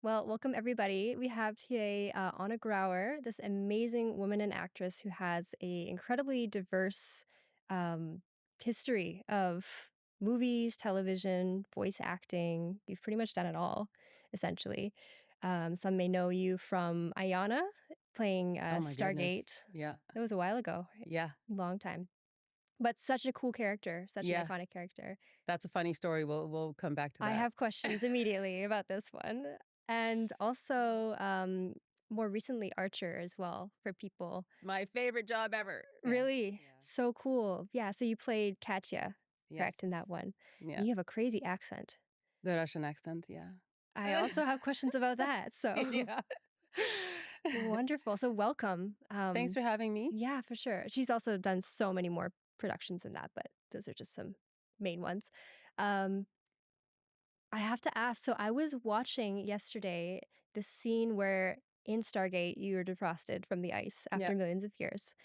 Well, welcome everybody. We have today Ona Grauer, this amazing woman and actress who has a incredibly diverse um, history of movies, television, voice acting. You've pretty much done it all, essentially. Some may know you from Ayana playing Oh my goodness. Stargate. Yeah. That was a while ago, right? Yeah. Long time. But such a cool character, such an Yeah. iconic character. That's a funny story. We'll come back to that. I have questions immediately about this one. And also, more recently, Archer as well for people. My favorite job ever. Really? Yeah. So cool. Yeah. So you played Katya, correct, in Yes. that one. Yeah. And you have a crazy accent. The Russian accent. Yeah. I also have questions about that. So Yeah. wonderful. So welcome. Thanks for having me. Yeah, for sure. She's also done so many more productions than that, but those are just some main ones. Um, I have to ask, so I was watching yesterday the scene where in Stargate you were defrosted from the ice after Yep. millions of years.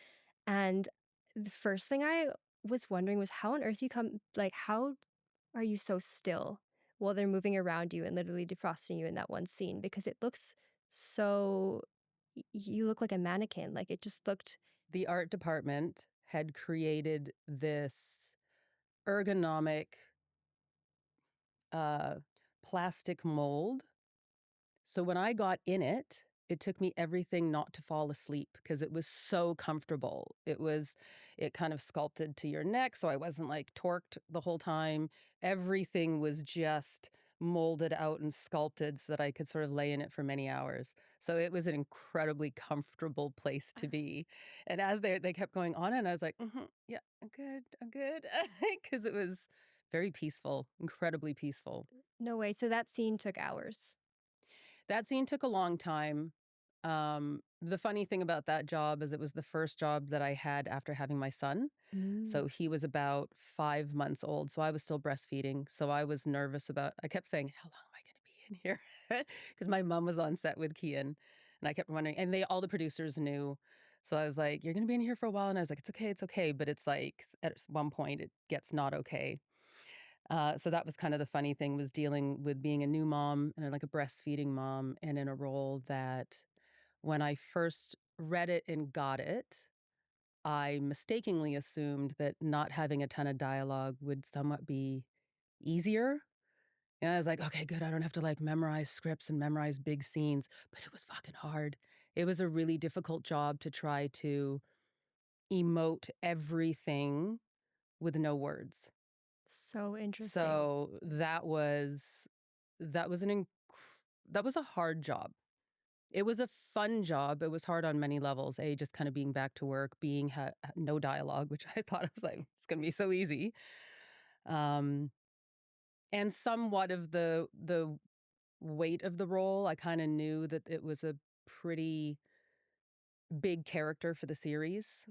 And the first thing I was wondering was how on earth how are you so still while they're moving around you and literally defrosting you in that one scene? Because it looks so, you look like a mannequin. Like it just looked. The art department had created this ergonomic plastic mold. So when I got in it, it took me everything not to fall asleep because it was so comfortable. It kind of sculpted to your neck, so I wasn't like torqued the whole time. Everything was just molded out and sculpted so that I could sort of lay in it for many hours. So it was an incredibly comfortable place to be. And as they kept going on, and I was like, yeah, I'm good, because it was very peaceful, incredibly peaceful. No way. So that scene took hours. That scene took a long time. The funny thing about that job is it was the first job that I had after having my son. So he was about 5 months old. So I was still breastfeeding. So I was nervous I kept saying, how long am I going to be in here? Because my mom was on set with Kian. And I kept wondering, and all the producers knew. So I was like, you're going to be in here for a while. And I was like, it's okay. But it's like at one point it gets not okay. So that was kind of the funny thing, was dealing with being a new mom and like a breastfeeding mom and in a role that when I first read it and got it, I mistakenly assumed that not having a ton of dialogue would somewhat be easier. And I was like, okay, good. I don't have to like memorize scripts and memorize big scenes, but it was fucking hard. It was a really difficult job to try to emote everything with no words. So interesting. So that was a hard job. It was a fun job. It was hard on many levels. Just kind of being back to work, being no dialogue, which I thought was like, it's going to be so easy. And somewhat of the weight of the role, I kind of knew that it was a pretty big character for the series.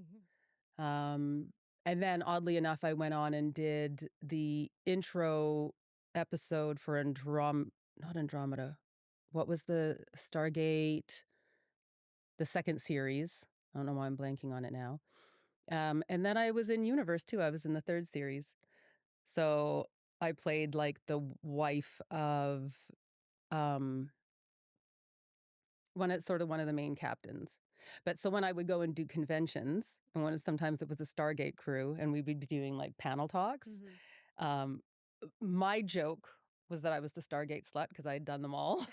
Um, and then oddly enough, I went on and did the intro episode for not Andromeda. What was the Stargate, the second series? I don't know why I'm blanking on it now. And then I was in Universe too. I was in the third series. So I played like the wife of one of the main captains. But so when I would go and do conventions, and sometimes it was a Stargate crew, and we'd be doing like panel talks. My joke was that I was the Stargate slut because I had done them all.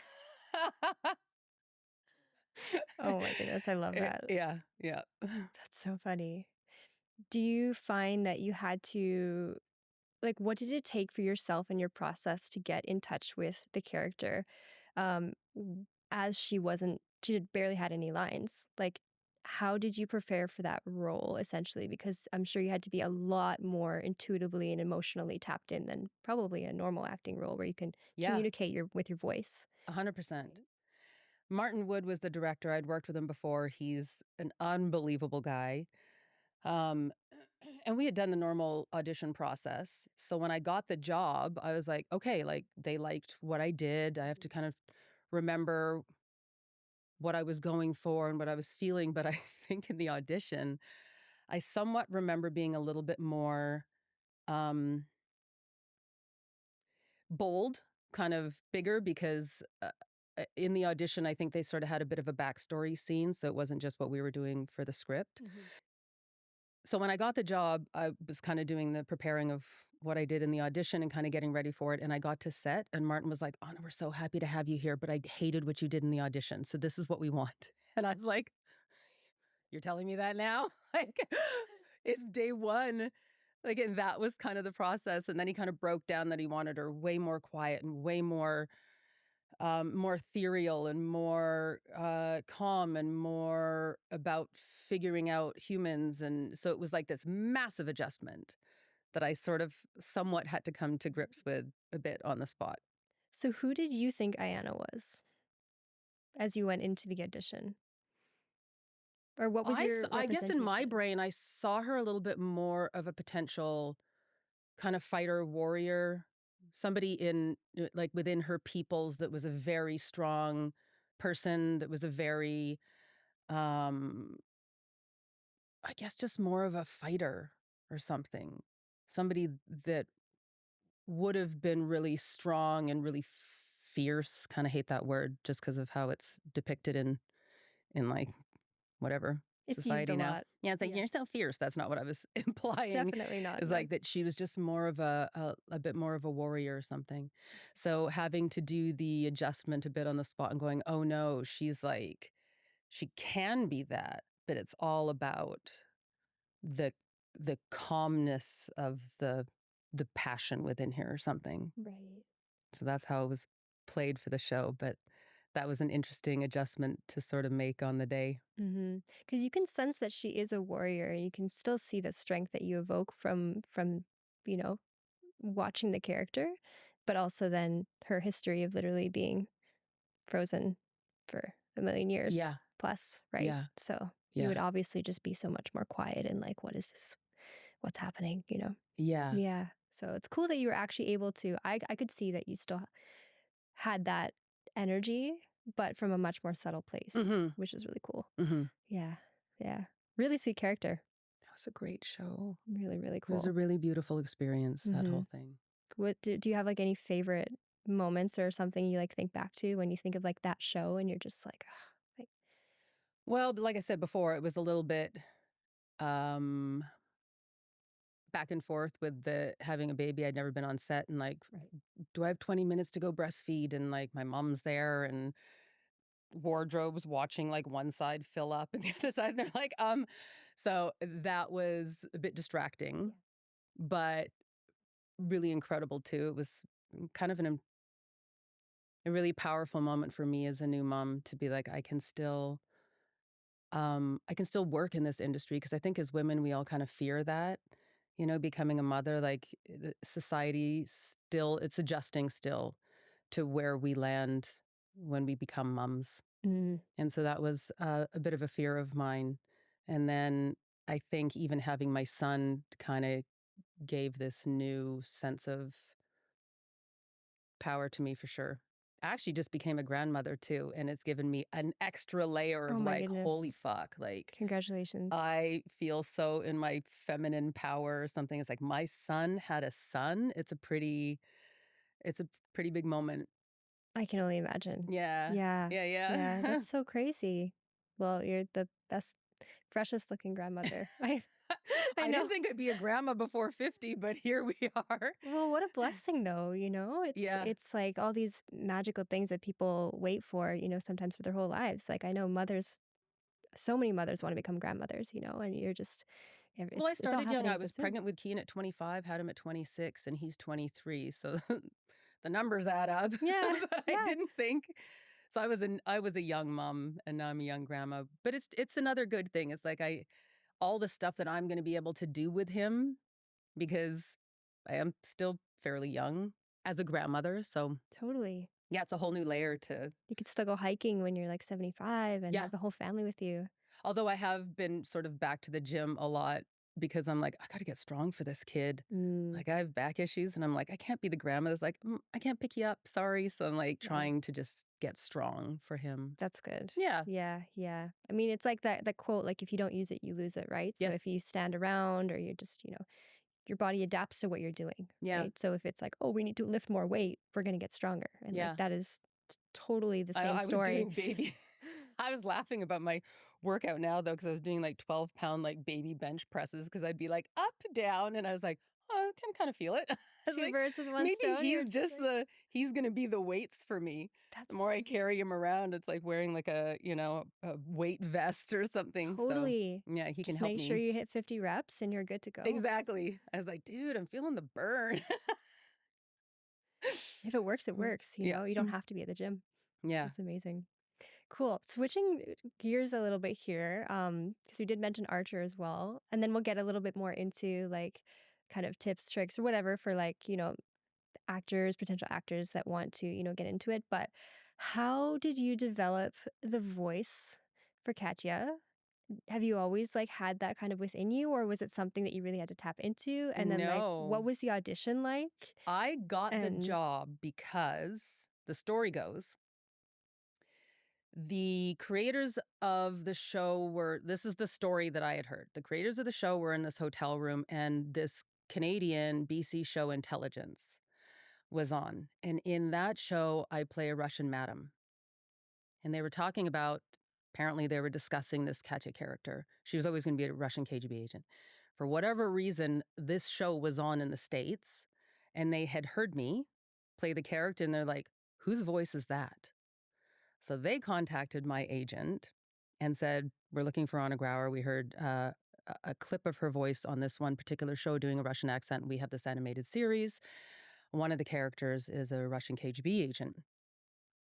Oh my goodness, I love that. Yeah. That's so funny. Do you find that you had to, like, what did it take for yourself and your process to get in touch with the character as she barely had any lines? Like, how did you prepare for that role, essentially? Because I'm sure you had to be a lot more intuitively and emotionally tapped in than probably a normal acting role where you can communicate with your voice. 100%. Martin Wood was the director. I'd worked with him before. He's an unbelievable guy. And we had done the normal audition process. So when I got the job, I was like, okay, like they liked what I did. I have to kind of remember what I was going for and what I was feeling. But I think in the audition, I somewhat remember being a little bit more bold, kind of bigger, because in the audition, I think they sort of had a bit of a backstory scene, so it wasn't just what we were doing for the script. So when I got the job, I was kind of doing the preparing of what I did in the audition and kind of getting ready for it. And I got to set, and Martin was like, "Anna, we're so happy to have you here, but I hated what you did in the audition. So this is what we want." And I was like, "You're telling me that now?" Like, it's day one. Like, and that was kind of the process. And then he kind of broke down that he wanted her way more quiet and way more ethereal and more calm and more about figuring out humans. And so it was like this massive adjustment that I sort of somewhat had to come to grips with a bit on the spot. So who did you think Ayana was as you went into the audition? Or what was your I guess in my representation? brain, I saw her a little bit more of a potential kind of fighter warrior, somebody in like within her peoples that was a very strong person, that was a very, um, I guess, just more of a fighter or something. Somebody that would have been really strong and really fierce. Kind of hate that word just because of how it's depicted in like whatever It's used society a now. lot. Yeah, it's like Yeah. you're so fierce. That's not what I was implying. Definitely not, It's no. like that she was just more of a bit more of a warrior or something. So having to do the adjustment a bit on the spot and going, oh no, she's like she can be that, but it's all about the the calmness of the passion within her or something. Right. So that's how it was played for the show, but that was an interesting adjustment to sort of make on the day. Because you can sense that she is a warrior. You can still see the strength that you evoke from you know watching the character, but also then her history of literally being frozen for a million years Yeah, plus, right? yeah, So you yeah, would obviously just be so much more quiet and like, what is this? What's happening? yeah. Yeah. So it's cool that you were actually able to. I could see that you still had that energy, but from a much more subtle place, Mhm, which is really cool. mhm. Yeah. Yeah. Really sweet character. That was a great show. Really, really It was a cool. really beautiful experience, that hmm whole thing. What do you have like any favorite moments or something you like think back to when you think of like that show and you're just like, "Ah," like Well, like I said before, it was a little bit um back and forth with the having a baby. I'd never been on set and like, right. do I have 20 minutes to go breastfeed? And like my mom's there and wardrobes watching like one side fill up and the other side. They're like, so that was a bit distracting, Yeah. but really incredible too. It was kind of a really powerful moment for me as a new mom to be like, I can still work in this industry because I think as women, we all kind of fear that, becoming a mother, like society still, it's adjusting still to where we land when we become moms. Mm. And so that was a bit of a fear of mine. And then I think even having my son kind of gave this new sense of power to me for sure. I actually just became a grandmother too, and it's given me an extra layer Oh of my like, holy goodness. fuck, like Congratulations. I feel so in my feminine power or something. It's like my son had a son. It's a pretty big moment. I can only imagine. Yeah. Yeah. Yeah, Yeah. yeah. That's so crazy. Well, you're the best, freshest looking grandmother. I I know. didn't think I'd be a grandma before 50, but here we are. Well, what a blessing though, It's Yeah. it's like all these magical things that people wait for, sometimes for their whole lives. Like I know mothers, so many mothers want to become grandmothers, and you're just Well, I it's all started young. happening I so was soon. pregnant with Keen at 25, had him at 26, and he's 23. So the numbers add up. Yeah. But I Yeah. didn't think. So I was a young mom and now I'm a young grandma. But it's another good thing. It's like I all the stuff that I'm going to be able to do with him because I am still fairly young as a grandmother. So Totally. yeah, it's a whole new layer to You could still go hiking when you're like 75 and yeah. have the whole family with you. Although I have been sort of back to the gym a lot because I'm like, I got to get strong for this kid. Mm, Like I have back issues and I'm like, I can't be the grandma that's like, I can't pick you up. Sorry. So I'm like right. trying to just get strong for him. That's good. Yeah. Yeah, yeah. I mean, it's like that quote, like if you don't use it, you lose it, right? So if Yes. you stand around or you're just, your body adapts to what you're doing, Yeah. right? So if it's like, oh, we need to lift more weight, we're going to get stronger. And like Yeah. that is totally the same I was story. doing baby. I was laughing about my workout now, though, because I was doing like 12-pound like baby bench presses because I'd be like up, down. And I was like, oh, I can kind of feel it. I was Two like, birds with one maybe stone. You're he's just he's going to be the weights for me. The more I that's carry him around, it's like wearing like a weight vest or something. So totally. yeah, he can Just help make sure me. you hit 50 reps and you're good to go. Exactly. I was like, dude, I'm feeling the burn. If it works, it works. You Yeah. know, you don't have to be at the gym. Yeah. That's amazing. Cool. Switching gears a little bit here, because we did mention Archer as well, and then we'll get a little bit more into like kind of tips, tricks, or whatever for like actors, potential actors that want to get into it. But how did you develop the voice for Katya? Have you always like had that kind of within you, or was it something that you really had to tap into? And then like, what No. was the audition like? I got the And job because the story goes, the creators of the show this is the story that I had heard. The creators of the show were in this hotel room and this Canadian BC show Intelligence was on. And in that show, I play a Russian madam. And they were talking about, apparently they were discussing this Katya character. She was always going to be a Russian KGB agent. For whatever reason, this show was on in the States and they had heard me play the character and they're like, whose voice is that? So they contacted my agent and said, we're looking for Ona Grauer. We heard a clip of her voice on this one particular show doing a Russian accent. We have this animated series. One of the characters is a Russian KGB agent.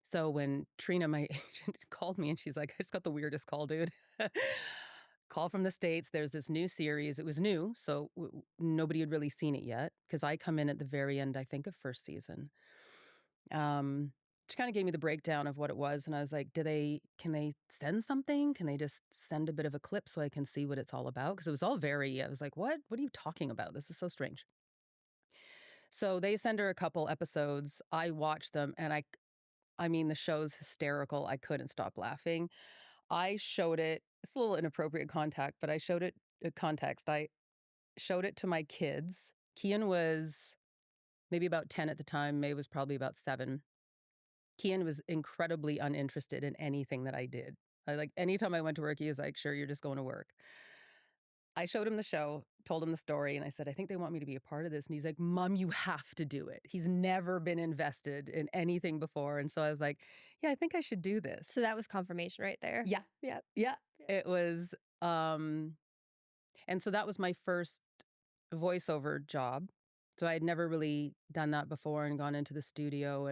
So when Trina, my agent, called me and she's like, I just got the weirdest call, dude. Call from the States. There's this new series. It was new, so nobody had really seen it yet because I come in at the very end, I think, of first season. She kind of gave me the breakdown of what it was, and I was like, can they send something? Can they just send a bit of a clip so I can see what it's all about? Because it was all I was like, what are you talking about? This is so strange. So they send her a couple episodes. I watch them, and I mean, the show's hysterical. I couldn't stop laughing. I showed it, it's a little inappropriate contact, but I showed it context. I showed it to my kids. Kian was maybe about 10 at the time. May was probably about 7. Kian was incredibly uninterested in anything that I did. Anytime I went to work, he was like, sure, you're just going to work. I showed him the show, told him the story, and I said, I think they want me to be a part of this. And he's like, Mom, you have to do it. He's never been invested in anything before. And so I was like, yeah, I think I should do this. so that was confirmation right there. Yeah. Yeah. Yeah. It was, and so that was my first voiceover job. So I had never really done that before and gone into the studio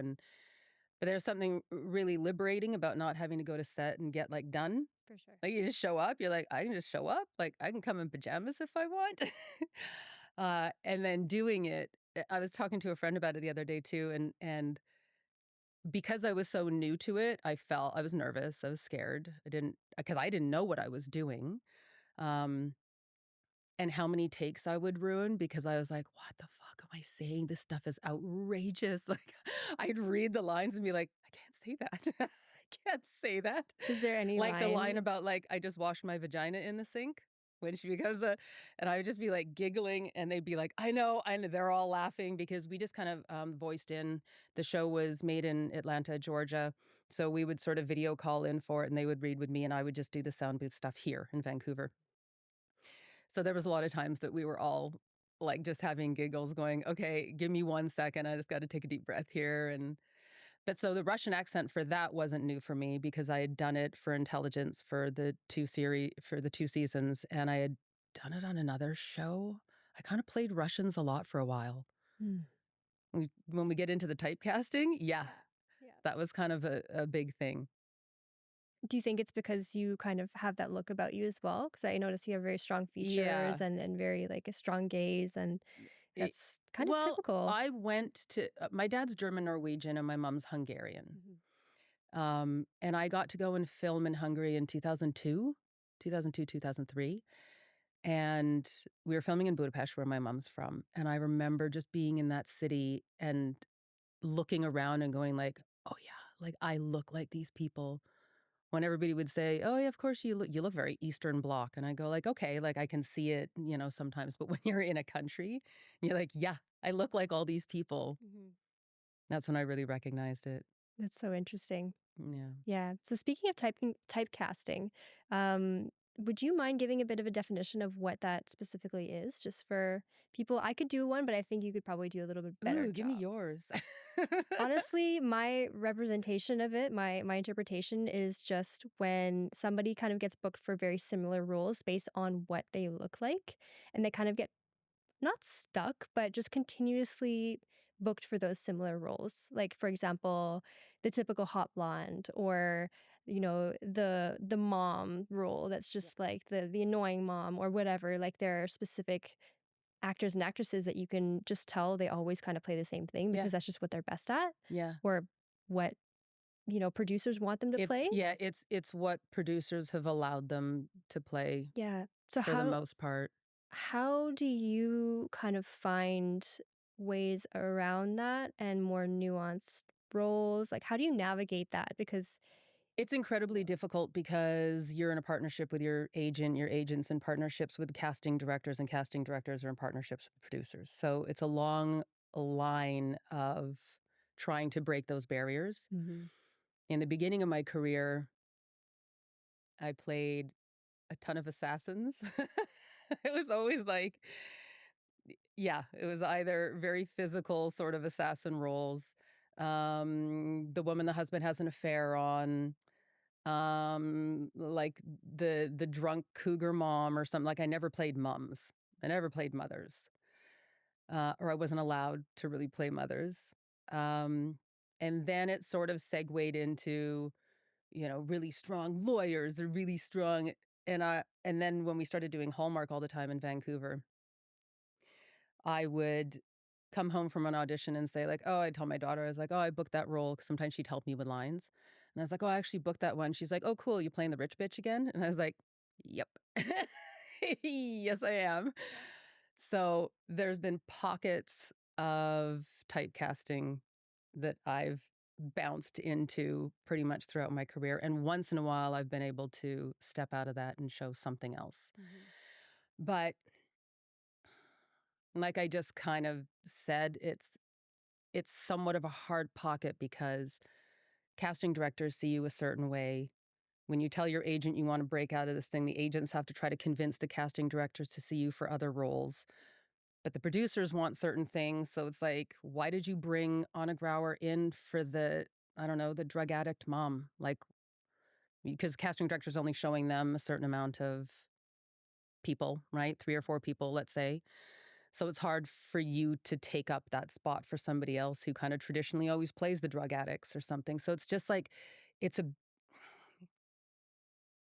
but there's something really liberating about not having to go to set and get like done. For sure. Like you just show up, you're like, I can just show up. Like I can come in pajamas if I want. And then doing it, I was talking to a friend about it the other day too. And because I was so new to it, I was nervous. I was scared. Because I didn't know what I was doing. And how many takes I would ruin because I was like, what the fuck am I saying? This stuff is outrageous. Like I'd read the lines and be like, I can't say that. I can't say that. Is there any Like the line line? about like, I just washed my vagina in the sink when she becomes and I would just be like giggling and they'd be like, I know. And they're all laughing because we just kind of voiced in. The show was made in Atlanta, Georgia. So we would sort of video call in for it and they would read with me and I would just do the sound booth stuff here in Vancouver. So there was a lot of times that we were all like just having giggles going, okay, give me 1 second. I just got to take a deep breath here. But so the Russian accent for that wasn't new for me because I had done it for Intelligence for the 2 seasons and I had done it on another show. I kind of played Russians a lot for a while. When we get into the typecasting, yeah. That was kind of a big thing. Do you think it's because you kind of have that look about you as well? Because I notice you have very strong features and very like a strong gaze, and that's kind of typical. I went to my dad's German Norwegian and my mom's Hungarian. And I got to go and film in Hungary in 2002, 2003. And we were filming in Budapest, where my mom's from. And I remember just being in that city and looking around and going like, oh yeah, like I look like these people. When everybody would say, oh yeah, of course you look very Eastern Bloc. And I go like, okay, like I can see it, sometimes. But when you're in a country, you're like, yeah, I look like all these people. That's when I really recognized it. That's so interesting. Yeah. Yeah. So speaking of typecasting, um, would you mind giving a bit of a definition of what that specifically is, just for people? I could do one, but I think you could probably do a little bit better Ooh, give me job. yours. Honestly, my representation of it, my interpretation is just when somebody kind of gets booked for very similar roles based on what they look like, and they kind of get not stuck, but just continuously booked for those similar roles. Like for example, the typical hot blonde, or the mom role that's Yeah. just like the annoying mom or whatever. Like there are specific actors and actresses that you can just tell they always kind of play the same thing Yeah. because that's just what they're best at, Yeah. or what producers want them to It's play. yeah, it's what producers have allowed them to play Yeah. So for the how most part. how do you kind of find ways around that and more nuanced roles? Like how do you navigate that? Because It's incredibly difficult because you're in a partnership with your agent, your agent's in partnerships with casting directors, and casting directors are in partnerships with producers. So it's a long line of trying to break those barriers. Mhm. In the beginning of my career, I played a ton of assassins. It was always like, yeah, it was either very physical sort of assassin roles. The woman the husband has an affair on, like the drunk cougar mom or something. Like I never played moms. I never played mothers. Or I wasn't allowed to really play mothers. Um, and then it sort of segued into, really strong lawyers or really strong. And then when we started doing Hallmark all the time in Vancouver, I would come home from an audition and say like, oh, I'd tell my daughter, I was like, oh, I booked that role because sometimes she'd help me with lines. And I was like, oh, I actually booked that one. She's like, oh, cool. You playing the rich bitch again? And I was like, yep. Yes, I am. So there's been pockets of typecasting that I've bounced into pretty much throughout my career. And once in a while, I've been able to step out of that and show something else. But like I just kind of said, it's somewhat of a hard pocket because casting directors see you a certain way. When you tell your agent you want to break out of this thing, the agents have to try to convince the casting directors to see you for other roles. But the producers want certain things. So it's like, why did you bring Ona Grauer in for I don't know, the drug addict mom? Like, because casting directors only showing them a certain amount of people, right? 3 or 4 people, let's say. So it's hard for you to take up that spot for somebody else who kind of traditionally always plays the drug addicts or something. So it's just like, it's a,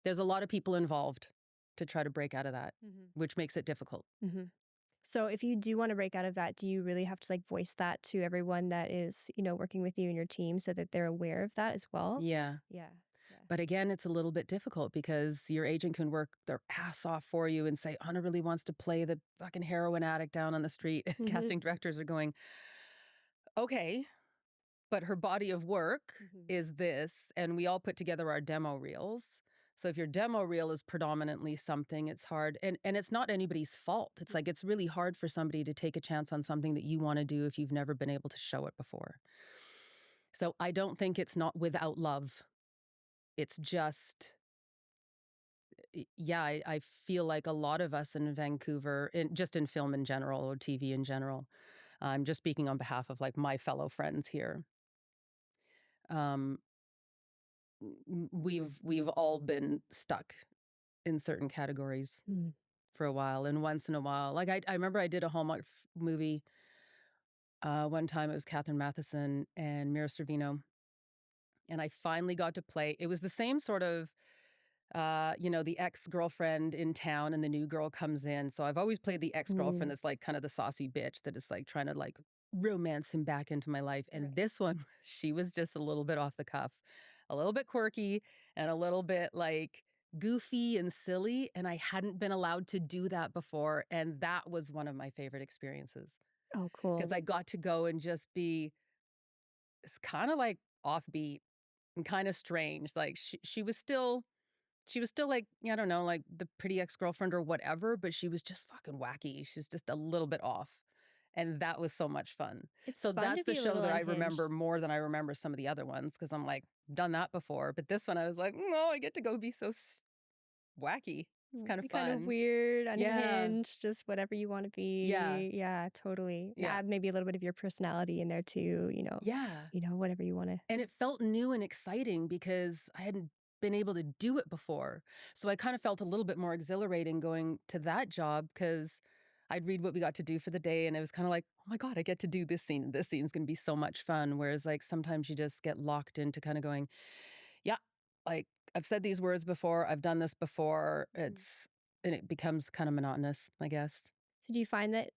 there's a lot of people involved to try to break out of that, which makes it difficult. Mhm. So if you do want to break out of that, do you really have to like voice that to everyone that is, working with you and your team so that they're aware of that as well? Yeah. Yeah. Yeah. But again, it's a little bit difficult because your agent can work their ass off for you and say, Anna really wants to play the fucking heroin addict down on the street. Mhm. Casting directors are going, okay, but her body of work Mhm. is this. And we all put together our demo reels. So if your demo reel is predominantly something, it's hard. And it's not anybody's fault. It's like, it's really hard for somebody to take a chance on something that you want to do if you've never been able to show it before. So I don't think it's not without love. It's just yeah, I feel like a lot of us in Vancouver, just in film in general or TV in general, I'm just speaking on behalf of like my fellow friends here. Um, we've all been stuck in certain categories Mm. for a while, and once in a while, like I remember I did a Hallmark movie one time. It was Catherine Matheson and Mira Sorvino, and I finally got to play. It was the same sort of the ex-girlfriend in town and the new girl comes in. So I've always played the ex-girlfriend Mm. that's like kind of the saucy bitch that is like trying to like romance him back into my life. And Right. this one, she was just a little bit off the cuff, a little bit quirky and a little bit like goofy and silly. And I hadn't been allowed to do that before. And that was one of my favorite experiences Oh, cool. because I got to go and just be kind of like offbeat and kind of strange. Like she was still like, yeah, I don't know, like the pretty ex-girlfriend or whatever, but she was just fucking wacky. She's just a little bit off. And that was so much fun. It's So fun that's to the be a show little that I remember unhinged. more than I remember some of the other ones because I'm like, done that before. But this one, I was like, no, I get to go be so wacky. It's kind of Kind of fun. weird, Yeah. unhinged, just whatever you want to Yeah. be. Yeah, totally. And Yeah. add maybe a little bit of your personality in there too, Yeah. whatever you want to. And it felt new and exciting because I hadn't been able to do it before. So I kind of felt a little bit more exhilarating going to that job because I'd read what we got to do for the day and it was kind of like, oh my God, I get to do this scene. This scene's going to be so much fun. Whereas like sometimes you just get locked into kind of going, yeah, like I've said these words before. I've done this before. And it becomes kind of monotonous, I guess. So do you find that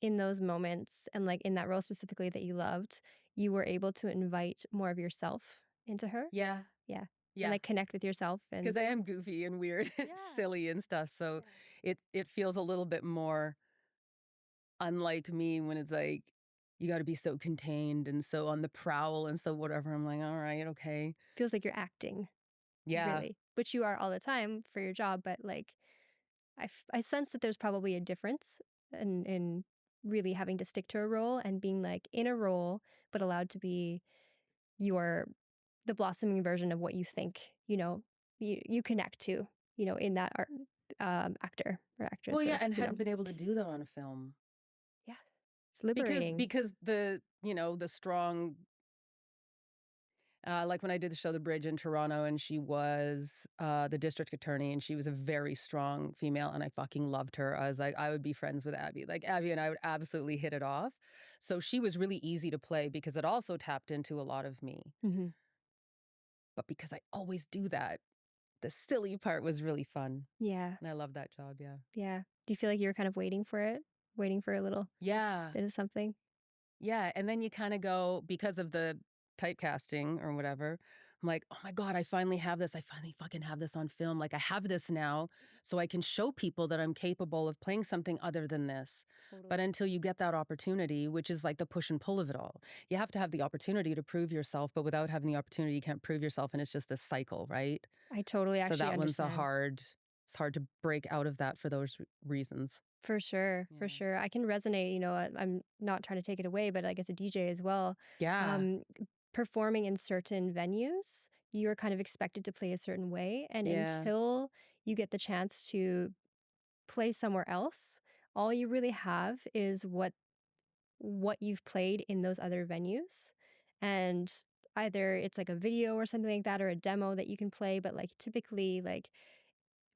in those moments and like in that role specifically that you loved, you were able to invite more of yourself into her? Yeah. Yeah. And Yeah. like connect with yourself Because and I am goofy and weird and yeah. silly and stuff. So Yeah. it feels a little bit more unlike me when it's like, you got to be so contained and so on the prowl and so whatever. I'm like, all right, okay. Feels like you're acting, Yeah. really, which you are all the time for your job, but like I sense that there's probably a difference in really having to stick to a role and being like in a role but allowed to be your the blossoming version of what you think, you connect to, in that art actor or Well, actress yeah. or, And hadn't been able to do that on a film yeah. It's liberating. because the strong, like when I did the show The Bridge in Toronto and she was the district attorney and she was a very strong female and I fucking loved her. I was like, I would be friends with Abby. Like Abby and I would absolutely hit it off. So she was really easy to play because it also tapped into a lot of me. Hmm. But because I always do that, the silly part was really fun. Yeah. And I love that job, yeah. Yeah. Do you feel like you were kind of waiting for it, waiting for a little Yeah. bit of something? Yeah, and then you kind of go because of the typecasting or whatever. I'm like, oh my God, I finally have this. I finally fucking have this on film. Like, I have this now, so I can show people that I'm capable of playing something other than this. But Totally. until you get that opportunity, which is like the push and pull of it all, you have to have the opportunity to prove yourself. But without having the opportunity, you can't prove yourself. And it's just this cycle, right? I totally So actually that one's understand. it's hard to break out of that for those reasons. For sure, for Yeah. sure. I can resonate, I'm not trying to take it away, but like as a DJ as well, Yeah. um, performing in certain venues, you are kind of expected to play a certain way. And Yeah. until you get the chance to play somewhere else, all you really have is what you've played in those other venues. And either it's like a video or something like that or a demo that you can play, but like typically like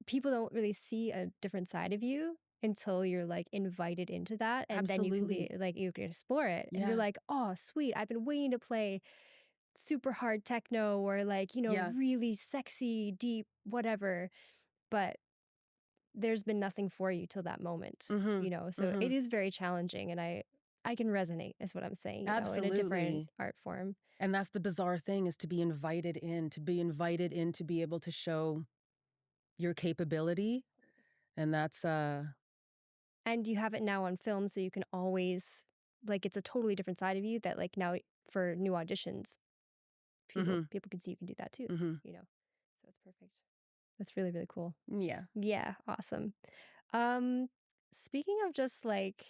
people don't really see a different side of you until you're like invited into that and then you can be Absolutely. like you can explore it and you're Yeah. like, oh sweet, I've been waiting to play super hard techno or like, Yeah. really sexy deep whatever, but there's been nothing for you till that moment, Mhm. so it Mhm. is very challenging. And I can resonate is what I'm saying, in a different Absolutely. art form. And that's the bizarre thing is to be invited in, to be able to show your capability. And that's And you have it now on film, so you can always like it's a totally different side of you that like now for new auditions, people mhm. people can see you can do that too, Mhm. So it's perfect. That's really, really cool. Yeah. Yeah, awesome. Um, Speaking of just like,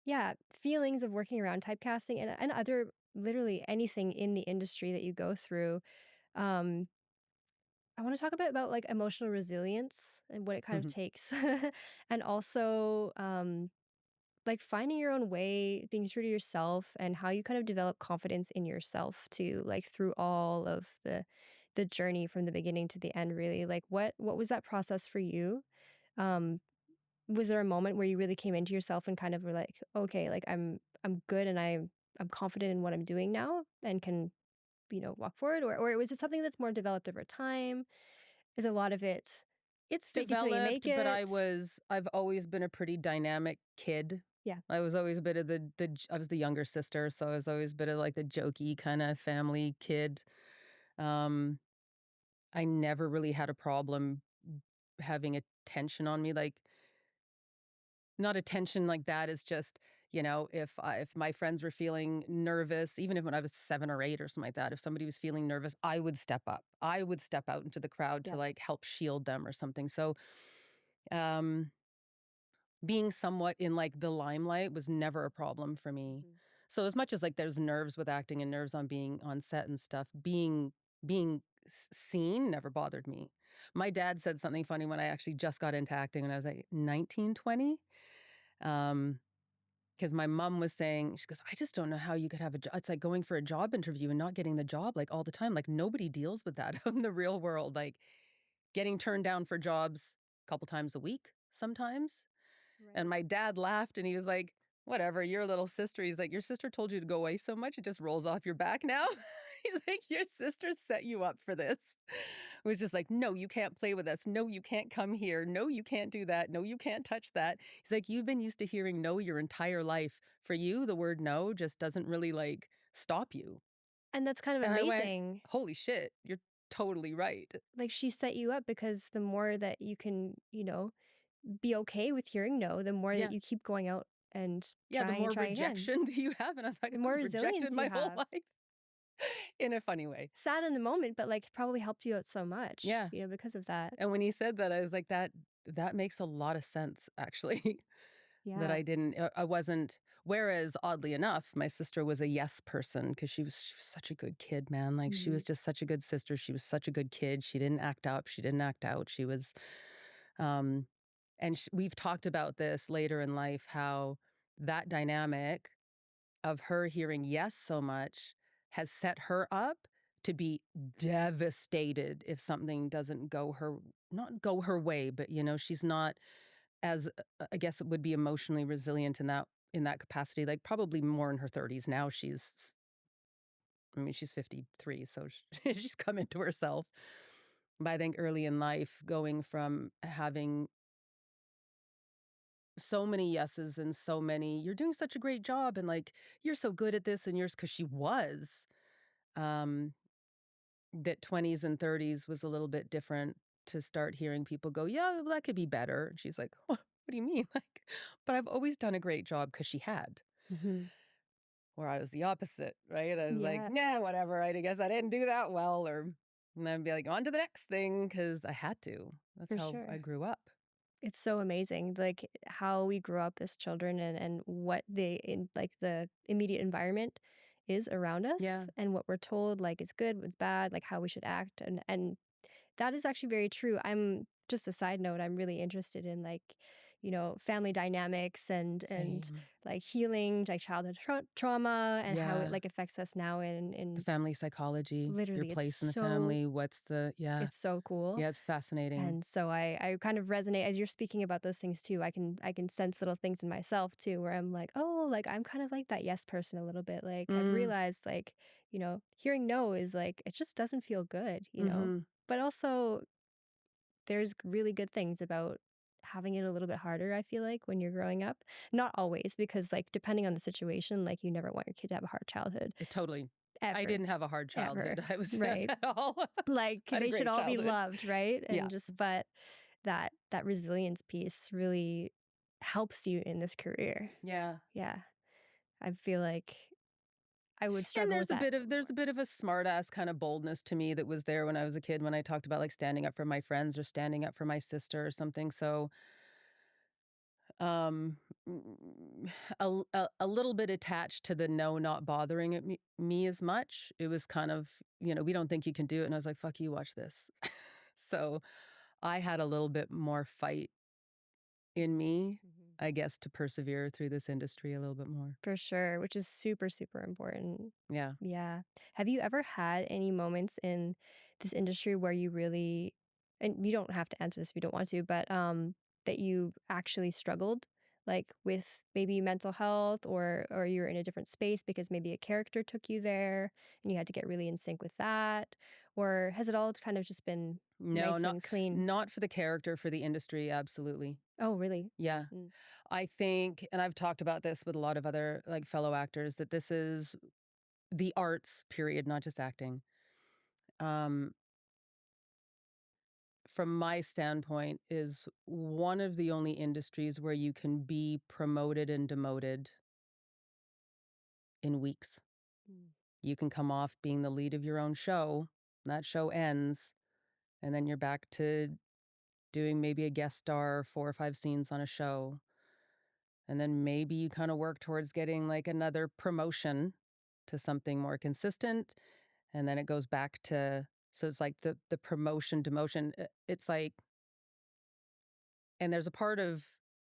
yeah, feelings of working around typecasting and other literally anything in the industry that you go through, um, I want to talk a bit about like emotional resilience and what it kind of Mhm. takes. And also like finding your own way, being true to yourself, and how you kind of develop confidence in yourself too, like through all of the journey from the beginning to the end, really. Like what was that process for you? Um, was there a moment where you really came into yourself and kind of were like, okay, like I'm good and I'm confident in what I'm doing now and can, walk forward? Or was it something that's more developed over time? Is a lot of it It's fake it till you make developed, but it? I've always been a pretty dynamic kid. Yeah. I was always a bit of I was the younger sister, so I was always a bit of like the jokey kind of family kid. Um I never really had a problem having attention on me. Like not attention like that is just, if my friends were feeling nervous, even if when I was 7 or 8 or something like that, if somebody was feeling nervous, I would step up. I would step out into the crowd to Yeah. like help shield them or something. So, um, being somewhat in like the limelight was never a problem for me. Mhm. So as much as like there's nerves with acting and nerves on being on set and stuff, being seen never bothered me. My dad said something funny when I actually just got into acting when I was like 19, 20. Because my mom was saying, she goes, I just don't know how you could have a job. It's like going for a job interview and not getting the job like all the time. Like nobody deals with that in the real world. Like getting turned down for jobs a couple times a week sometimes. And Right. my dad laughed and he was like, whatever, your little sister. He's like, your sister told you to go away so much, it just rolls off your back now. He's like, your sister set you up for this. It was just like, no, you can't play with us. No, you can't come here. No, you can't do that. No, you can't touch that. He's like, you've been used to hearing no your entire life. For you, the word no just doesn't really like stop you. And that's kind of And I went, amazing. holy shit, you're totally right. Like she set you up because the more that you can, be okay with hearing no, the more that Yeah. you keep going out and Yeah, the more trying again. rejection that you have. And I was like, The I more was rejected resilience you my whole have. life in a funny way. Sad in the moment, but like probably helped you out so much, Yeah. because of that. And when he said that, I was like, that makes a lot of sense, actually, that Yeah. I wasn't. Whereas, oddly enough, my sister was a yes person because she was such a good kid, man. Like, she Mhm. was just such a good sister. She was such a good kid. She didn't act up. She didn't act out. She was, um, and we've talked about this later in life, how that dynamic of her hearing yes so much has set her up to be devastated if something doesn't not go her way, but she's not as I guess it would be emotionally resilient in that capacity, like probably more in her 30s now. She's 53, so she's come into herself. But I think early in life, going from having so many yeses and so many, you're doing such a great job and like you're so good at this and yours, because she was, um, that 20s and 30s was a little bit different, to start hearing people go, yeah, well, that could be better. And she's like, what do you mean? Like, but I've always done a great job because she had. Mhm. Where I was the opposite, right? I was like, Yeah, nah, whatever. I guess I didn't do that well. And then be like, on to the next thing because I had to. That's for how I sure. grew up. It's so amazing, like how we grew up as children and what the immediate environment is around Yeah. us and what we're told like is good, what's bad, like how we should act and that is actually very true. I'm just a side note, I'm really interested in like, family dynamics and Same. like healing like childhood trauma and how it Yeah. like affects us now The in family psychology, your literally place in the family. Yeah. it's so cool. Yeah, it's fascinating. And so I kind of resonate as you're speaking about those things too. I can sense little things in myself too where I'm like, oh, like I'm kind of like that yes person a little bit. Like I've Mm, realized like, hearing no is like it just doesn't feel good. mm-hmm. But also there's really good things about having it a little bit harder, I feel like, when you're growing up. Not always, because like depending on the situation, like you never want your kid to have a hard childhood. Totally. I Ever. didn't have a hard Ever. childhood. I was Right. at all. Like I had a they should great all be childhood. loved, right? Yeah. And just but that resilience piece really helps you in this career. Yeah. Yeah. I feel like I would And struggle with that there's more. a bit of a smart ass kind of boldness to me that was there when I was a kid, when I talked about like standing up for my friends or standing up for my sister or something. So um a little bit attached to the no not bothering me as much. It was kind of, we don't think you can do it. And I was like, fuck you, watch this. So I had a little bit more fight in me, Mhm. I guess, to persevere through this industry a little bit more. For sure, which is super, super important. Yeah. Yeah. Have you ever had any moments in this industry where you really, and you don't have to answer this if you don't want to, but that you actually struggled, like with maybe mental health or you're in a different space because maybe a character took you there and you had to get really in sync with that? Or has it all kind of just been No, nice and clean? not for the character, for the industry, absolutely. Oh, really? Yeah. Mm. I think, and I've talked about this with a lot of other like fellow actors, that this is the arts, period, not just acting. Um, from my standpoint, is one of the only industries where you can be promoted and demoted in weeks. Mm. You can come off being the lead of your own show, that show ends, and then you're back to doing maybe a guest star, 4 or 5 scenes on a show. And then maybe you kind of work towards getting like another promotion to something more consistent. And then it goes back to, so it's like the promotion, demotion. It's like, and there's a part of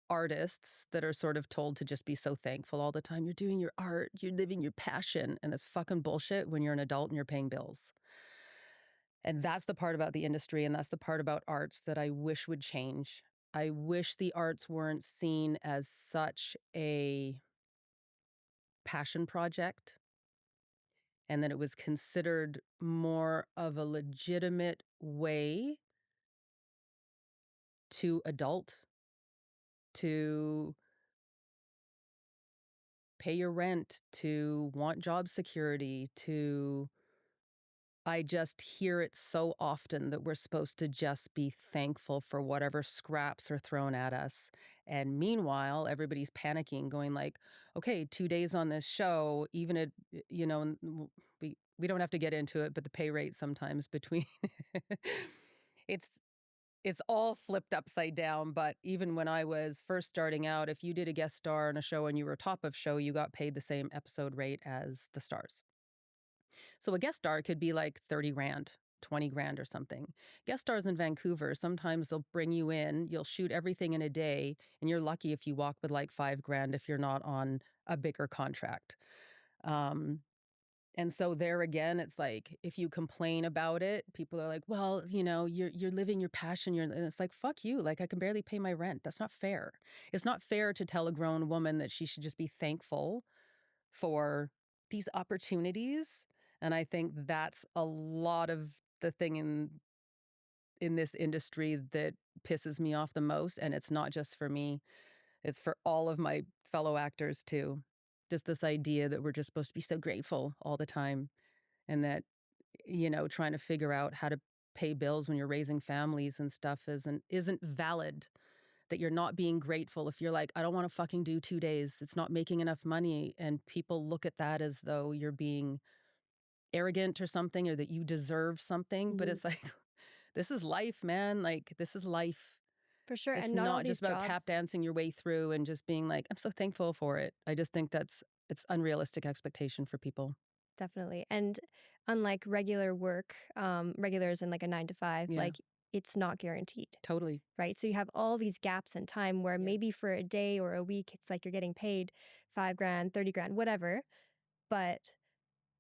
artists that are sort of told to just be so thankful all the time. You're doing your art, you're living your passion. And it's fucking bullshit when you're an adult and you're paying bills. And that's the part about the industry, and that's the part about arts that I wish would change. I wish the arts weren't seen as such a passion project, and that it was considered more of a legitimate way to adult, to pay your rent, to want job security, to I just hear it so often that we're supposed to just be thankful for whatever scraps are thrown at us. And meanwhile, everybody's panicking, going like, okay, 2 days on this show, even at, we don't have to get into it, but the pay rate sometimes between it's it's all flipped upside down. But even when I was first starting out, if you did a guest star on a show and you were top of show, you got paid the same episode rate as the stars. So a guest star could be like 30 grand, 20 grand or something. Guest stars in Vancouver, sometimes they'll bring you in, you'll shoot everything in a day, and you're lucky if you walk with like 5 grand if you're not on a bigger contract. Um, and so there again, it's like if you complain about it, people are like, well, you're living your passion. And it's like, fuck you. Like I can barely pay my rent. That's not fair. It's not fair to tell a grown woman that she should just be thankful for these opportunities. And I think that's a lot of the thing in this industry that pisses me off the most. And it's not just for me, it's for all of my fellow actors too. Just this idea that we're just supposed to be so grateful all the time, and that, trying to figure out how to pay bills when you're raising families and stuff isn't valid. That you're not being grateful if you're like, I don't want to fucking do 2 days. It's not making enough money. And people look at that as though you're being arrogant or something, or that you deserve something. But Mhm. it's like, this is life, man. Like, this is life. For sure. It's And not all not these just about tap jobs. dancing your way through and just being like, I'm so thankful for it. I just think it's unrealistic expectation for people. Definitely. And unlike regular work, regular is in like a 9 to 5, Yeah, like it's not guaranteed, totally. right? So you have all these gaps in time where Yeah. maybe for a day or a week, it's like you're getting paid 5 grand, 30 grand, whatever. But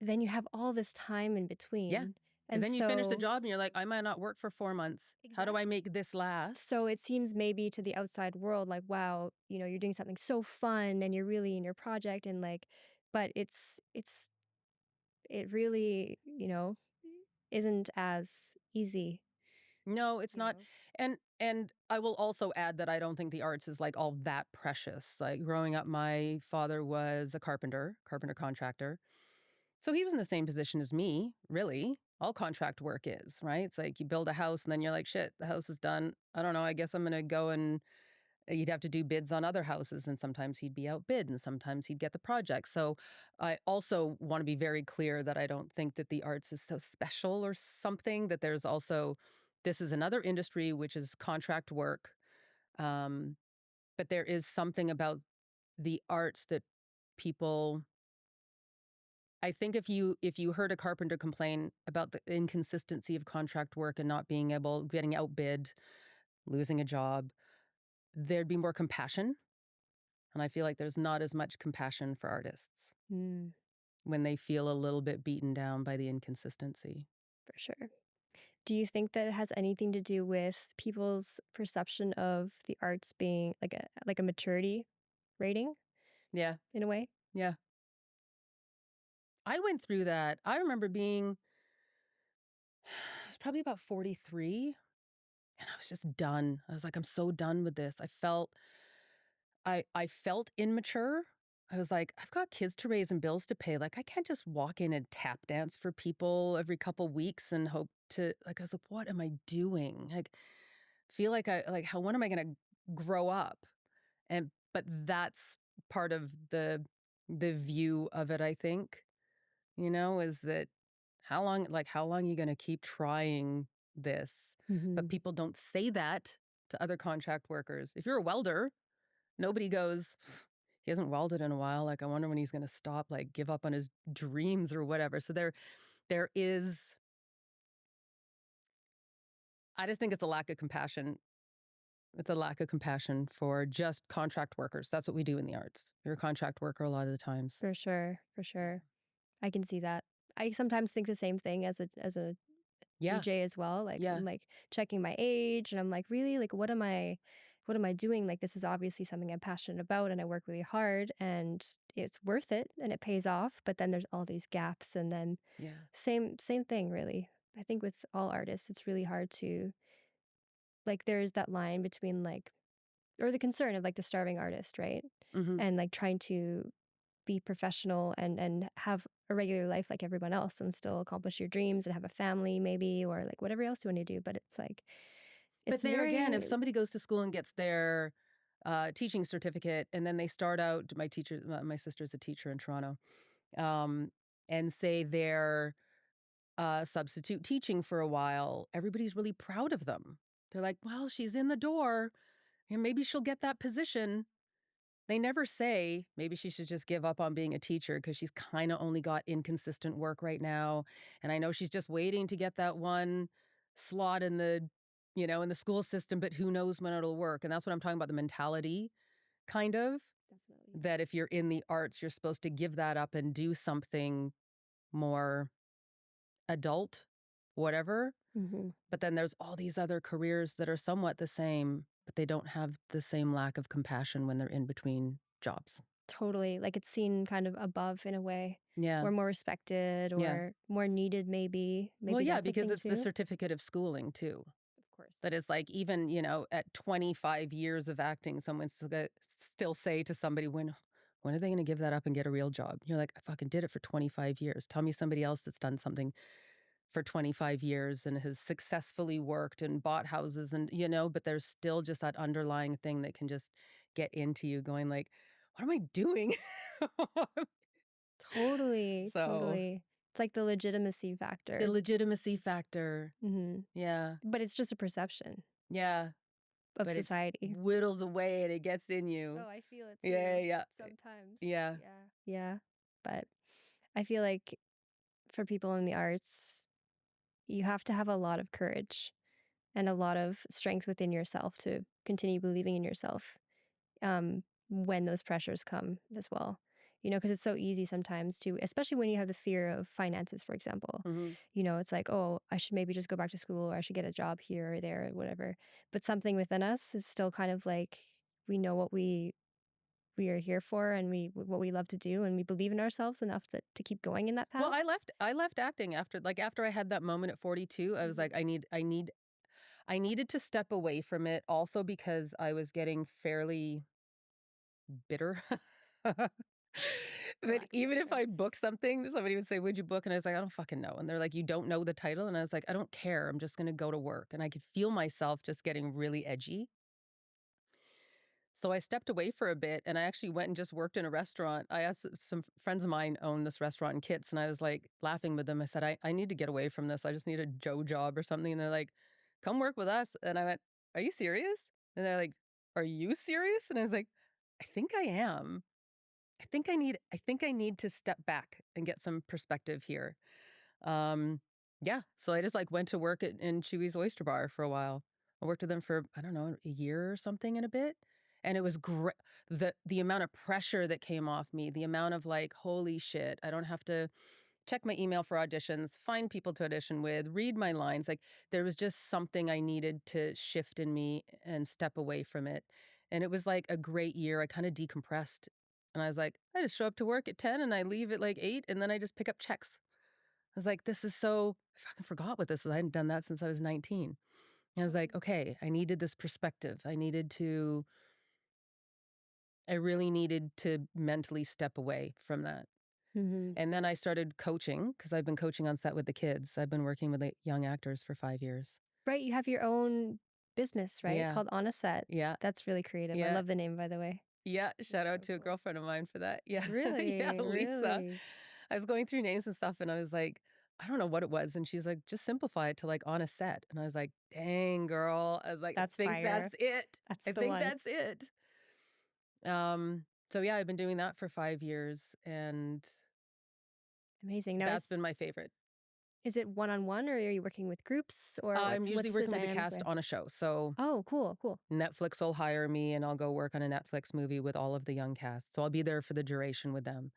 then you have all this time in Yeah. between. Because And then you finish the so, job and you're like, I might not work for 4 months. How do I exactly. make this last? So it seems maybe to the outside world like, wow, you're doing something so fun and you're really in your project and like, but it really, isn't as easy, No, it's you not. know? And I will also add that I don't think the arts is like all that precious. Like growing up, my father was a carpenter contractor. So he was in the same position as me, really. All contract work is, right? It's like you build a house and then you're like, shit, the house is done. I don't know. I guess I'm going to go and you'd have to do bids on other houses. And sometimes he'd be outbid and sometimes he'd get the project. So I also want to be very clear that I don't think that the arts is so special or something, that there's also, this is another industry, which is contract work. Um, but there is something about the arts that people, I think if you heard a carpenter complain about the inconsistency of contract work and not being able, getting outbid, losing a job, there'd be more compassion. And I feel like there's not as much compassion for artists Mm, when they feel a little bit beaten down by the inconsistency. for sure. Do you think that it has anything to do with people's perception of the arts being like a maturity rating Yeah, in a way? yeah. I went through that. I remember being, I was probably about 43, and I was just done. I was like, I'm so done with this. I felt immature. I was like, I've got kids to raise and bills to pay. Like, I can't just walk in and tap dance for people every couple weeks and hope to, like, I was like, what am I doing? Like, feel like how, when am I going to grow up? But that's part of the view of it, I think, is that how long are you going to keep trying this? But Hmm. people don't say that to other contract workers. If you're a welder, Nobody goes, he hasn't welded in a while. Like, I wonder when he's going to stop, like give up on his dreams or whatever. So there is, I just think it's a lack of compassion. It's a lack of compassion for just contract workers. That's what we do in the arts. You're a contract worker a lot of the times. For sure. For sure. I can see that. I sometimes think the same thing as a Yeah. DJ as well. Like Yeah. I'm like checking my age and I'm like, really? Like what am I doing? Like this is obviously something I'm passionate about and I work really hard and it's worth it and it pays off. But then there's all these gaps and then Yeah. same thing really. I think with all artists, it's really hard to like there's that line between like or the concern of like the starving artist, right? Mm-hmm. And like trying to be professional and have a regular life like everyone else and still accomplish your dreams and have a family maybe or like whatever else you want to do. But it's like, But it's there very, again, if somebody goes to school and gets their teaching certificate and then they start out, my sister's a teacher in Toronto, and say they're substitute teaching for a while, everybody's really proud of them. They're like, well, she's in the door and maybe she'll get that position. They never say maybe she should just give up on being a teacher because she's kind of only got inconsistent work right now. And I know she's just waiting to get that one slot in the, in the school system, but who knows when it'll work. And that's what I'm talking about, the mentality kind of, definitely. that if you're in the arts, you're supposed to give that up and do something more adult, whatever. Mm-hmm. But then there's all these other careers that are somewhat the same, but they don't have the same lack of compassion when they're in between jobs. Totally. Like it's seen kind of above in a way. Yeah. Or more respected or more needed maybe. Maybe Well, yeah, that's a because thing it's too. the certificate of schooling too. Of course. That is like even, at 25 years of acting, someone's still say to somebody, when are they going to give that up and get a real job? You're like, I fucking did it for 25 years. Tell me somebody else that's done something for 25 years and has successfully worked and bought houses and, but there's still just that underlying thing that can just get into you going like, what am I doing? Totally. So- Totally. It's like the legitimacy factor. The legitimacy factor. Mm-hmm. Yeah. But it's just a perception Yeah. of But society. It whittles away and it gets in you. Oh, I feel it too. Yeah. Sometimes. Yeah. Yeah. But I feel like for people in the arts, you have to have a lot of courage and a lot of strength within yourself to continue believing in yourself when those pressures come as well. Because it's so easy sometimes to, especially when you have the fear of finances, for example. Mm-hmm. It's like, oh, I should maybe just go back to school or I should get a job here or there or whatever. But something within us is still kind of like, we know what we are here for and what we love to do and we believe in ourselves enough to keep going in that path. Well, I left acting after I had that moment at 42. I was like, I needed to step away from it also because I was getting fairly bitter. That even if I book something, somebody would say, "Would you book?" And I was like, "I don't fucking know." And they're like, "You don't know the title?" And I was like, "I don't care. I'm just going to go to work." And I could feel myself just getting really edgy. So I stepped away for a bit and I actually went and just worked in a restaurant. I asked some friends of mine own this restaurant in Kitts and I was like laughing with them. I said, I need to get away from this. I just need a Joe job or something. And they're like, come work with us. And I went, are you serious? And they're like, are you serious? And I was like, I think I am. I think I need to step back and get some perspective here. Yeah. So I just went to work in Chewy's Oyster Bar for a while. I worked with them for, I don't know, a year or something and a bit. And it was great. The amount of pressure that came off me, the amount of holy shit, I don't have to check my email for auditions, find people to audition with, read my lines. There was just something I needed to shift in me and step away from it. And it was a great year. I kind of decompressed. And I was like, I just show up to work at 10 and I leave at 8 and then I just pick up checks. I was like, this is so, I fucking forgot what this is. I hadn't done that since I was 19. And I was like, okay, I needed this perspective. I really needed to mentally step away from that. Mm-hmm. And then I started coaching because I've been coaching on set with the kids. I've been working with the young actors for 5 years. Right. You have your own business, right? Yeah. Called On a Set. Yeah. That's really creative. Yeah. I love the name, by the way. Yeah. Shout out to a cool. girlfriend of mine for that. Yeah. Really? Yeah, Lisa. Really? I was going through names and stuff and I was like, I don't know what it was. And she's like, just simplify it to On a Set. And I was like, dang, girl. I was like, That's I think fire. that's it. That's I the think one. that's it. So yeah, I've been doing that for 5 years, and Amazing. Now, that's been my favorite. is it one-on-one or are you working with groups or I'm usually what's the working with the dynamic cast there? on a show. So Oh, cool, cool. Netflix will hire me and I'll go work on a Netflix movie with all of the young cast. So I'll be there for the duration with them.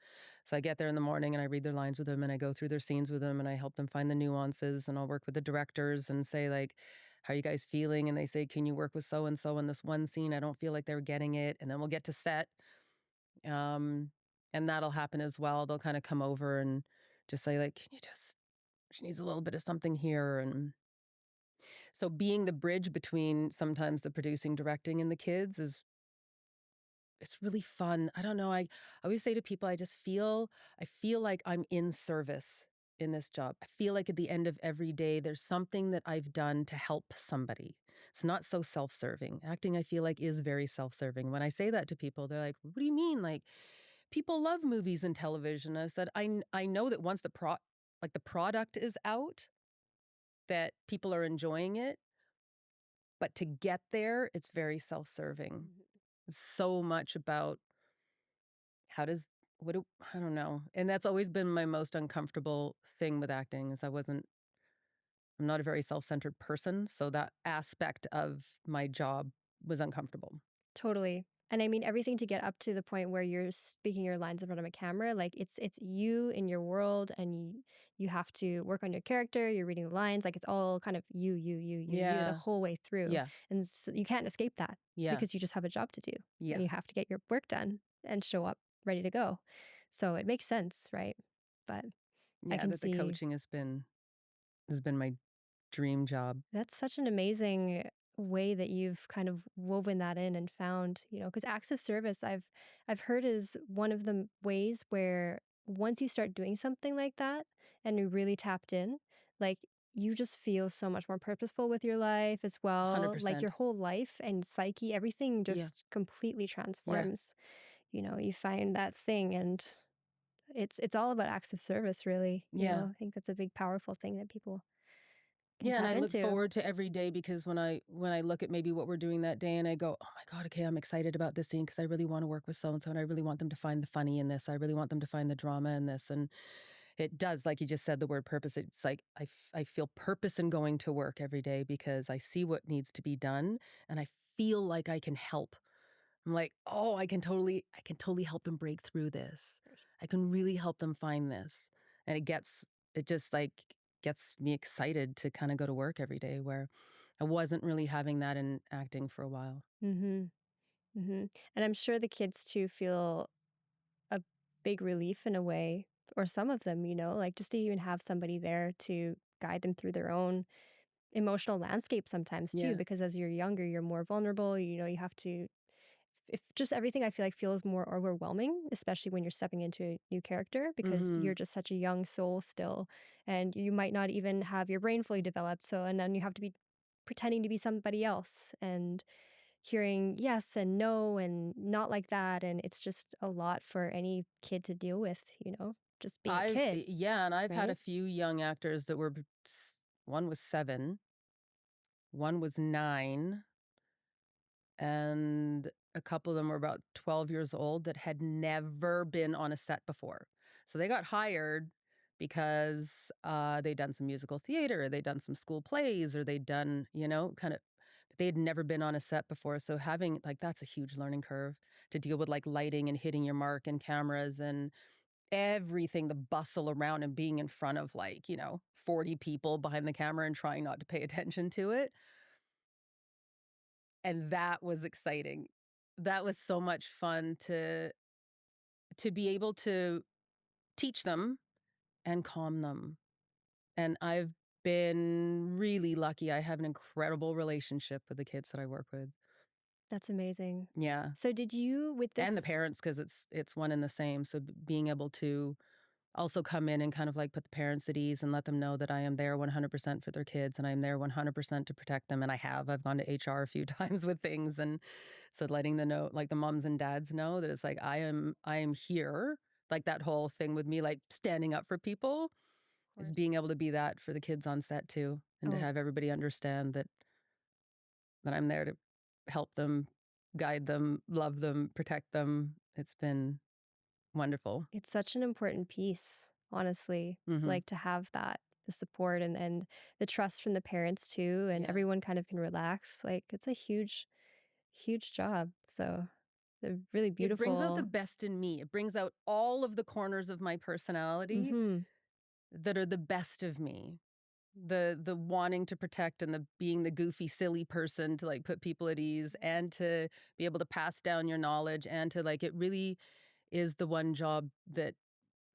So I get there in the morning and I read their lines with them and I go through their scenes with them and I help them find the nuances, and I'll work with the directors and say, like, how are you guys feeling? And they say, can you work with so and so in this one scene? I don't feel like they're getting it. And then we'll get to set. Um, and that'll happen as well. They'll kind of come over and just say, like, can you just, she needs a little bit of something here. And so being the bridge between sometimes the producing, directing, and the kids is, it's really fun. I don't know. I always say to people, I feel like I'm in service in this job. I feel like at the end of every day, there's something that I've done to help somebody. It's not so self-serving. Acting, I feel like, is very self-serving. When I say that to people, they're like, what do you mean? Like, people love movies and television. I said, I know that once the product is out, that people are enjoying it. But to get there, it's very self-serving. Mhm. It's so much about how does what do I don't know. And that's always been my most uncomfortable thing with acting is I'm not a very self-centered person, so that aspect of my job was uncomfortable. Totally. And I mean everything to get up to the point where you're speaking your lines in front of a camera, like it's you in your world and you have to work on your character, you're reading the lines, like it's all kind of you the Yeah. whole way through. Yeah. And so you can't escape that Yeah. because you just have a job to do Yeah. and you have to get your work done and show up ready to go. So it makes sense, right? But I Yeah, can that the see coaching has been my dream job. that's such an amazing way that you've kind of woven that in and found, because acts of service I've heard is one of the ways where once you start doing something like that and you're really tapped in, like you just feel so much more purposeful with your life as well. Like your 100%. whole life and psyche, everything Yeah. just completely Yeah. transforms. You find that thing and it's all about acts of service, really. Yeah. I think that's a big powerful thing that people can Yeah, and tap I look into. forward to every day because when I look at maybe what we're doing that day and I go, "Oh my god, okay, I'm excited about this scene because I really want to work with so and so and I really want them to find the funny in this. I really want them to find the drama in this." And it does, like you just said the word purpose. It's like I feel purpose in going to work every day because I see what needs to be done and I feel like I can help. I'm like, "Oh, I can totally help them break through this. I can really help them find this." And it just like gets me excited to kind of go to work every day where I wasn't really having that in acting for a while. Mhm. Mhm. And I'm sure the kids too feel a big relief in a way, or some of them, like just to even have somebody there to guide them through their own emotional landscape sometimes too, Yeah. because as you're younger, you're more vulnerable, you have to if just everything I feel like feels more overwhelming, especially when you're stepping into a new character because you're Mhm. just such a young soul still and you might not even have your brain fully developed. So and then you have to be pretending to be somebody else and hearing yes and no and not like that. And it's just a lot for any kid to deal with, just being a kid, Yeah, and I've had a right? few young actors that one was 7, one was 9, and a couple of them were about 12 years old that had never been on a set before. So they got hired because they'd done some musical theater, they'd done some school plays, or they'd done, kind of, but they had never been on a set before. So having, like, that's a huge learning curve to deal with, like, lighting and hitting your mark and cameras and everything, the bustle around and being in front of, like, 40 people behind the camera and trying not to pay attention to it. And that was exciting. That was so much fun to be able to teach them and calm them. And I've been really lucky. I have an incredible relationship with the kids that I work with. That's amazing. Yeah. So did you with And the this parents, because it's one and the same. So being able to also come in and kind of like put the parents at ease and let them know that I am there 100% for their kids and I'm there 100% to protect them. And I've gone to HR a few times with things. And so letting like the moms and dads know that it's like, I am here. Like that whole thing with me, like standing up for people of is course. being able to be that for the kids on set too. And to Oh, have everybody understand that I'm there to help them guide them, love them, protect them. It's been wonderful. It's such an important piece, honestly, Hmm. like to have that, the support and the trust from the parents too, and Yeah. everyone kind of can relax. Like it's a huge, huge job. So they're really It brings out the beautiful. best in me. It brings out all of the corners of my personality Mm-hmm. that are the best of me. The wanting to protect and the being the goofy, silly person to like put people at ease and to be able to pass down your knowledge and to like it really is the one job that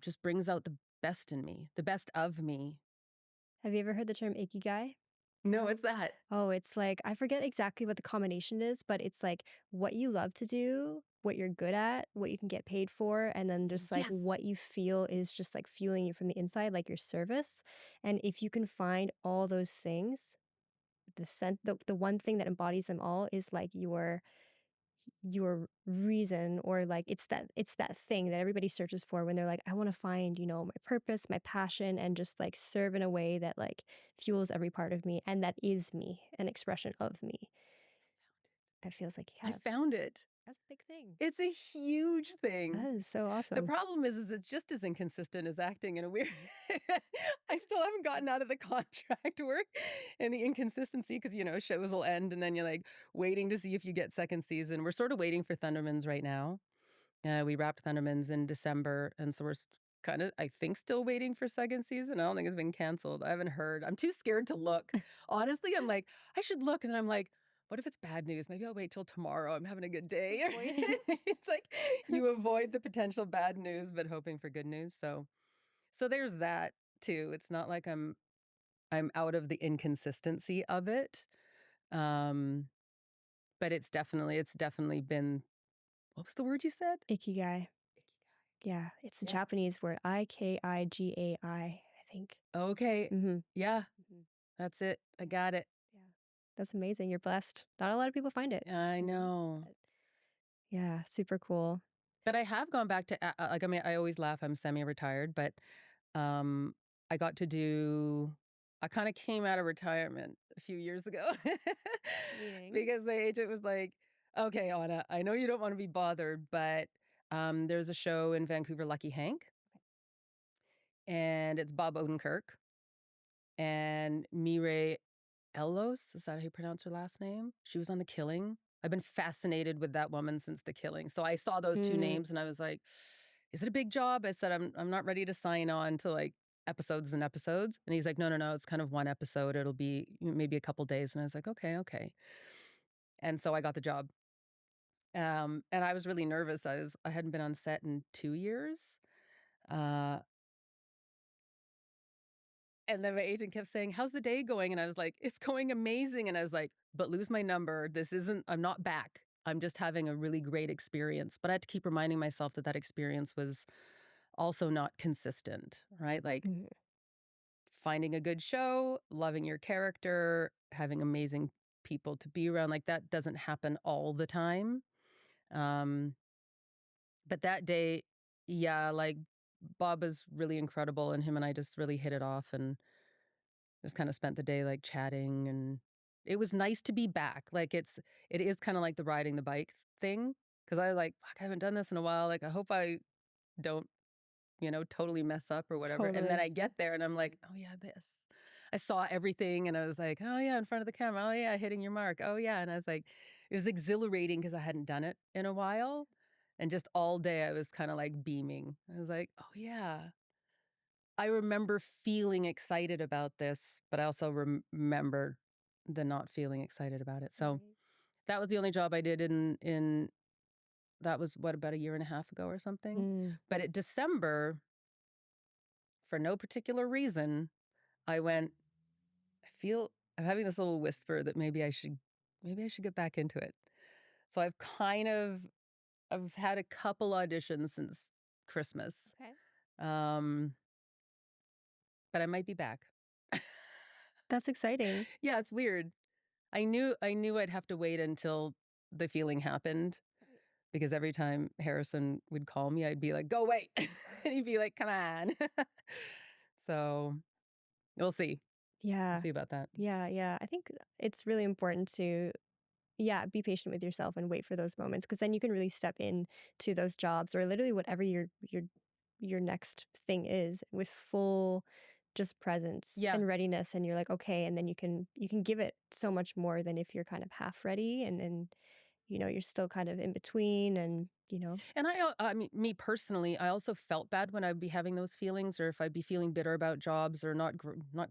just brings out the best in me, the best of me. Have you ever heard the term ikigai? No, it's that. Oh, it's like, I forget exactly what the combination is, but it's like what you love to do, what you're good at, what you can get paid for, and then just like Yes. what you feel is just like fueling you from the inside, like your service. And if you can find all those things, the one thing that embodies them all is like your reason, or like it's that thing that everybody searches for when they're like, I want to find, my purpose, my passion, and just like serve in a way that like fuels every part of me, and that is me, an expression of me. It feels like, I yeah, found it. that's a big thing. It's a huge thing. That is so The awesome. problem is it's just as inconsistent as acting in a weird. I still haven't gotten out of the contract work and the inconsistency because, shows will end and then you're like waiting to see if you get second season. We're sort of waiting for Thundermans right now. We wrapped Thundermans in December. And so we're kind of, I think, still waiting for second season. I don't think it's been canceled. I haven't heard. I'm too scared to look. Honestly, I'm like, I should look. And then I'm like, what if it's bad news? Maybe I'll wait till tomorrow. I'm having a good day. It's like you avoid the potential bad news, but hoping for good news. So there's that too. It's not like I'm out of the inconsistency of it. Um, but it's definitely been, what was the word you said? Ikigai. Yeah, it's a Yeah. Japanese word, Ikigai, I think. Okay. Mm-hmm. Yeah, Mm-hmm. that's it. I got it. Yeah, that's amazing. You're blessed. Not a lot of people find it. I know. But yeah, super cool. But I have gone back to like I mean I always laugh I'm semi-retired, but um I got to do I kind of came out of retirement a few years ago Meaning? because the agent was like, "Okay, Anna, I know you don't want to be bothered, but there's a show in Vancouver, Lucky Hank, and it's Bob Odenkirk and Mireille Elos, is that how you pronounce her last name? She was on The Killing. I've been fascinated with that woman since The Killing. So I saw those two Mm, names and I was like, is it a big job? I said, I'm not ready to sign on to like episodes and episodes. And he's like, no, it's kind of one episode. It'll be maybe a couple days. And I was like, okay. And so I got the job. And I was really nervous. I hadn't been on set in 2 years. Uh, And then my agent kept saying, "How's the day going?" And I was like, "It's going amazing." And I was like, "But lose my number. I'm not back. I'm just having a really great experience." But I had to keep reminding myself that that experience was also not consistent, right? Like mhm. finding a good show, loving your character, having amazing people to be around, like that doesn't happen all the time. Um, but that day, yeah, like Bob is really incredible and him and I just really hit it off and just kind of spent the day like chatting and it was nice to be back. Like it is kind of like the riding the bike thing because I like fuck, I haven't done this in a while. Like I hope I don't, totally mess up or whatever. And then Totally. I get there and I'm like, "Oh yeah, this." I saw everything and I was like, "Oh yeah, in front of the camera. Oh yeah, hitting your mark. Oh yeah." And I was like, it was exhilarating because I hadn't done it in a while. And just all day I was kind of like beaming. I was like, "Oh yeah." I remember feeling excited about this, but I also remember the not feeling excited about it. So Right. that was the only job I did in that was what about a year and a half ago or something. Mm. But at December, for no particular reason, I went. I feel I'm having this little whisper that maybe I should get back into it. So I've had a couple auditions since Christmas, Okay. um, but I might be back. That's exciting. Yeah, it's weird. I knew I'd have to wait until the feeling happened Right. because every time Harrison would call me, I'd be like, "Go wait," and he'd be like, "Come on." So we'll see. We'll Yeah. see about that. Yeah. Yeah. I think it's really important to, yeah, be patient with yourself and wait for those moments, because then you can really step in to those jobs or literally whatever your next thing is with full just presence Yeah. and readiness, and you're like, okay, and then you can give it so much more than if you're kind of half ready, and you're still kind of in between, and And I mean, me personally, I also felt bad when I'd be having those feelings, or if I'd be feeling bitter about jobs or not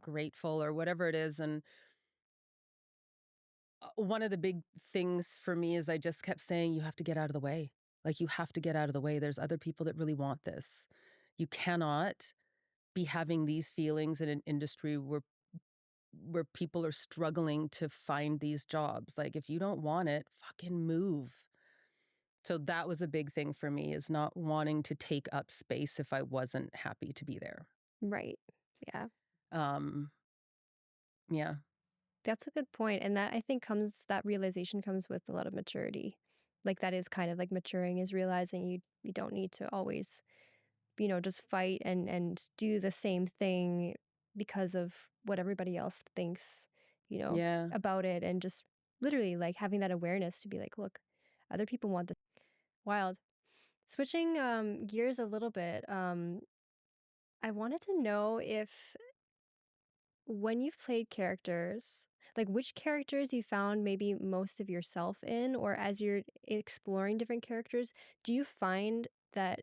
grateful or whatever it is. And one of the big things for me is I just kept saying, you have to get out of the way. Like, you have to get out of the way. There's other people that really want this. You cannot be having these feelings in an industry where people are struggling to find these jobs. Like, if you don't want it, fucking move. So that was a big thing for me, is not wanting to take up space if I wasn't happy to be there. right. Yeah. Um, yeah. That's a good point. And that I think that realization comes with a lot of maturity. Like that is kind of like maturing, is realizing you don't need to always, just fight and do the same thing because of what everybody else thinks, Yeah. about it. And just literally like having that awareness to be like, look, other people want this. Wild. Switching gears a little bit, I wanted to know if when you've played characters, like which characters you found maybe most of yourself in, or as you're exploring different characters, do you find that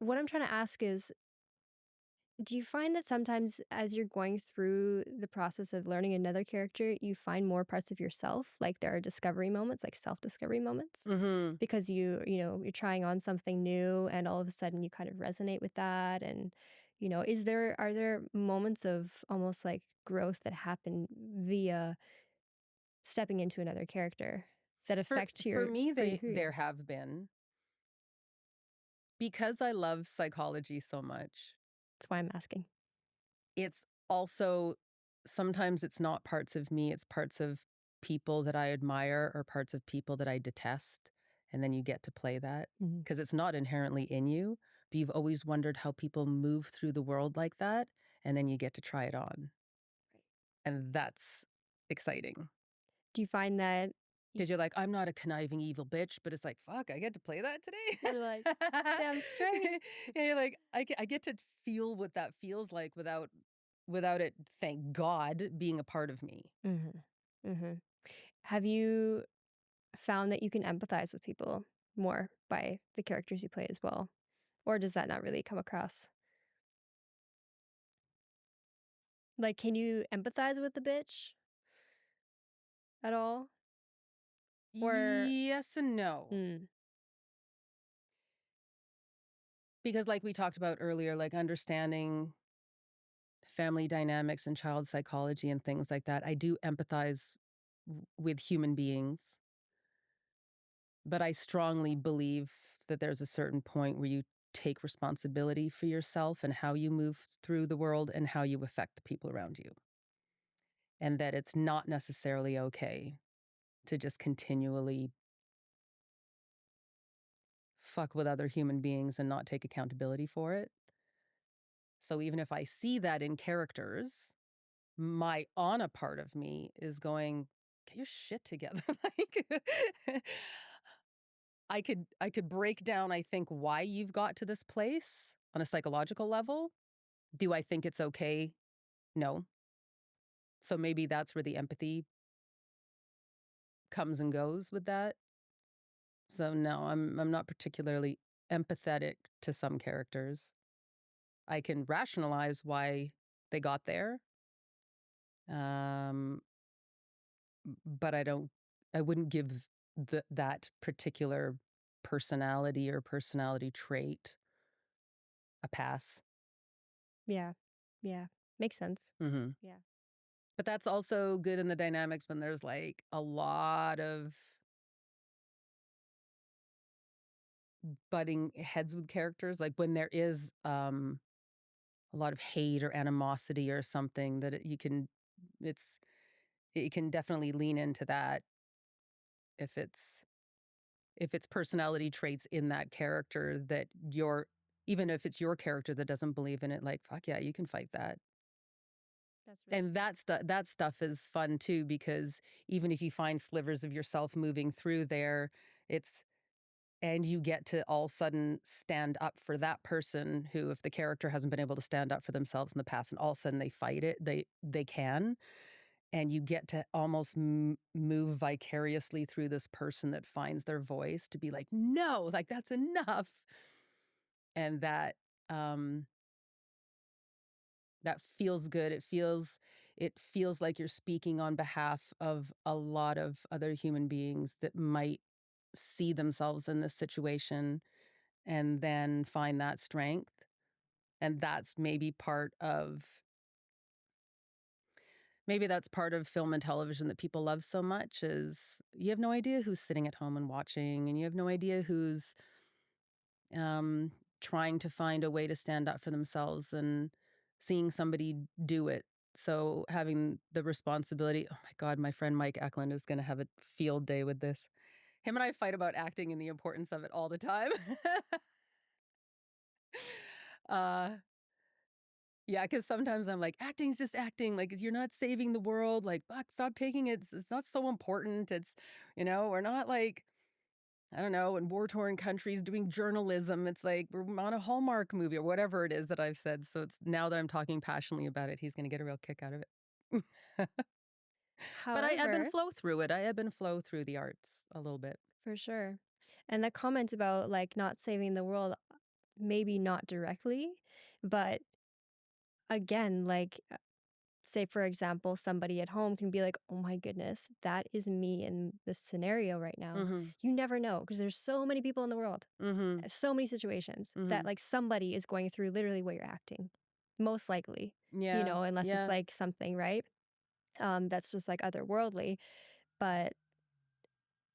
what I'm trying to ask is, do you find that sometimes as you're going through the process of learning another character, you find more parts of yourself? Like there are discovery moments, like self-discovery moments? Mm-hmm. Because you're trying on something new and all of a sudden you kind of resonate with that, and are there moments of almost like growth that happen via stepping into another character that affect For me, for you, who you there are? have been, because I love psychology so much. That's why I'm asking. It's also, sometimes it's not parts of me, it's parts of people that I admire or parts of people that I detest. And then you get to play that Mhm. because it's not inherently in you, but you've always wondered how people move through the world like that. And then you get to try it on. And that's exciting Do you find that because you're like, I'm not a conniving evil bitch, but it's like, fuck, I get to play that today. you're like, damn straight? Yeah, you're like, I get to feel what that feels like without it, thank God, being a part of me. Mm-hmm. Mm-hmm. Have you found that you can empathize with people more by the characters you play as well? Or does that not really come across? Like, can you empathize with the bitch at all? Or, Yes and no. mm, Because like we talked about earlier, like understanding family dynamics and child psychology and things like that, I do empathize with human beings. But I strongly believe that there's a certain point where you take responsibility for yourself and how you move through the world and how you affect the people around you. And that it's not necessarily okay to just continually fuck with other human beings and not take accountability for it. So even if I see that in characters, my Ona part of me is going, get your shit together. Like, I could break down, I think, why you've got to this place on a psychological level. Do I think it's okay? No. So maybe that's where the empathy comes and goes with that. So no, I'm not particularly empathetic to some characters. I can rationalize why they got there. Um, but I wouldn't give that particular personality or personality trait a pass. yeah, yeah, makes sense. Hmm. Yeah. But that's also good in the dynamics when there's like a lot of butting heads with characters, like when there is a lot of hate or animosity or something that it's you can definitely lean into that if it's personality traits in that character that you're, even if it's your character that doesn't believe in it, like fuck yeah, you can fight that. That's really And that stuff is fun too, because even if you find slivers of yourself moving through there, it's and you get to all of a sudden stand up for that person who, if the character hasn't been able to stand up for themselves in the past, and all of a sudden they fight it, they can, and you get to almost move vicariously through this person that finds their voice to be like, no, like that's enough, and um that feels good. It feels like you're speaking on behalf of a lot of other human beings that might see themselves in this situation and then find that strength. And maybe that's part of film and television that people love so much is you have no idea who's sitting at home and watching, and you have no idea who's um, trying to find a way to stand up for themselves and seeing somebody do it. So having the responsibility, oh my God, my friend Mike Eklund is going to have a field day with this. Him and I fight about acting and the importance of it all the time. uh, yeah, because sometimes I'm like, acting's just acting. Like, you're not saving the world. Like, fuck, stop taking it. It's not so important. We're not like, I don't know, in war-torn countries doing journalism. It's like we're on a Hallmark movie or whatever it is that I've said. So it's now that I'm talking passionately about it, he's going to get a real kick out of it. But I ebb and However, flow through it. I ebb and flow through the arts a little bit. for sure. And the comment about like not saving the world, maybe not directly, but again, like say for example, somebody at home can be like, "Oh my goodness, that is me in this scenario right now." Mm-hmm. You never know because there's so many people in the world, Mm-hmm. so many situations Mm-hmm. that like somebody is going through literally what you're acting. Most likely, Yeah. unless it's Yeah. like something, right? That's just like otherworldly. But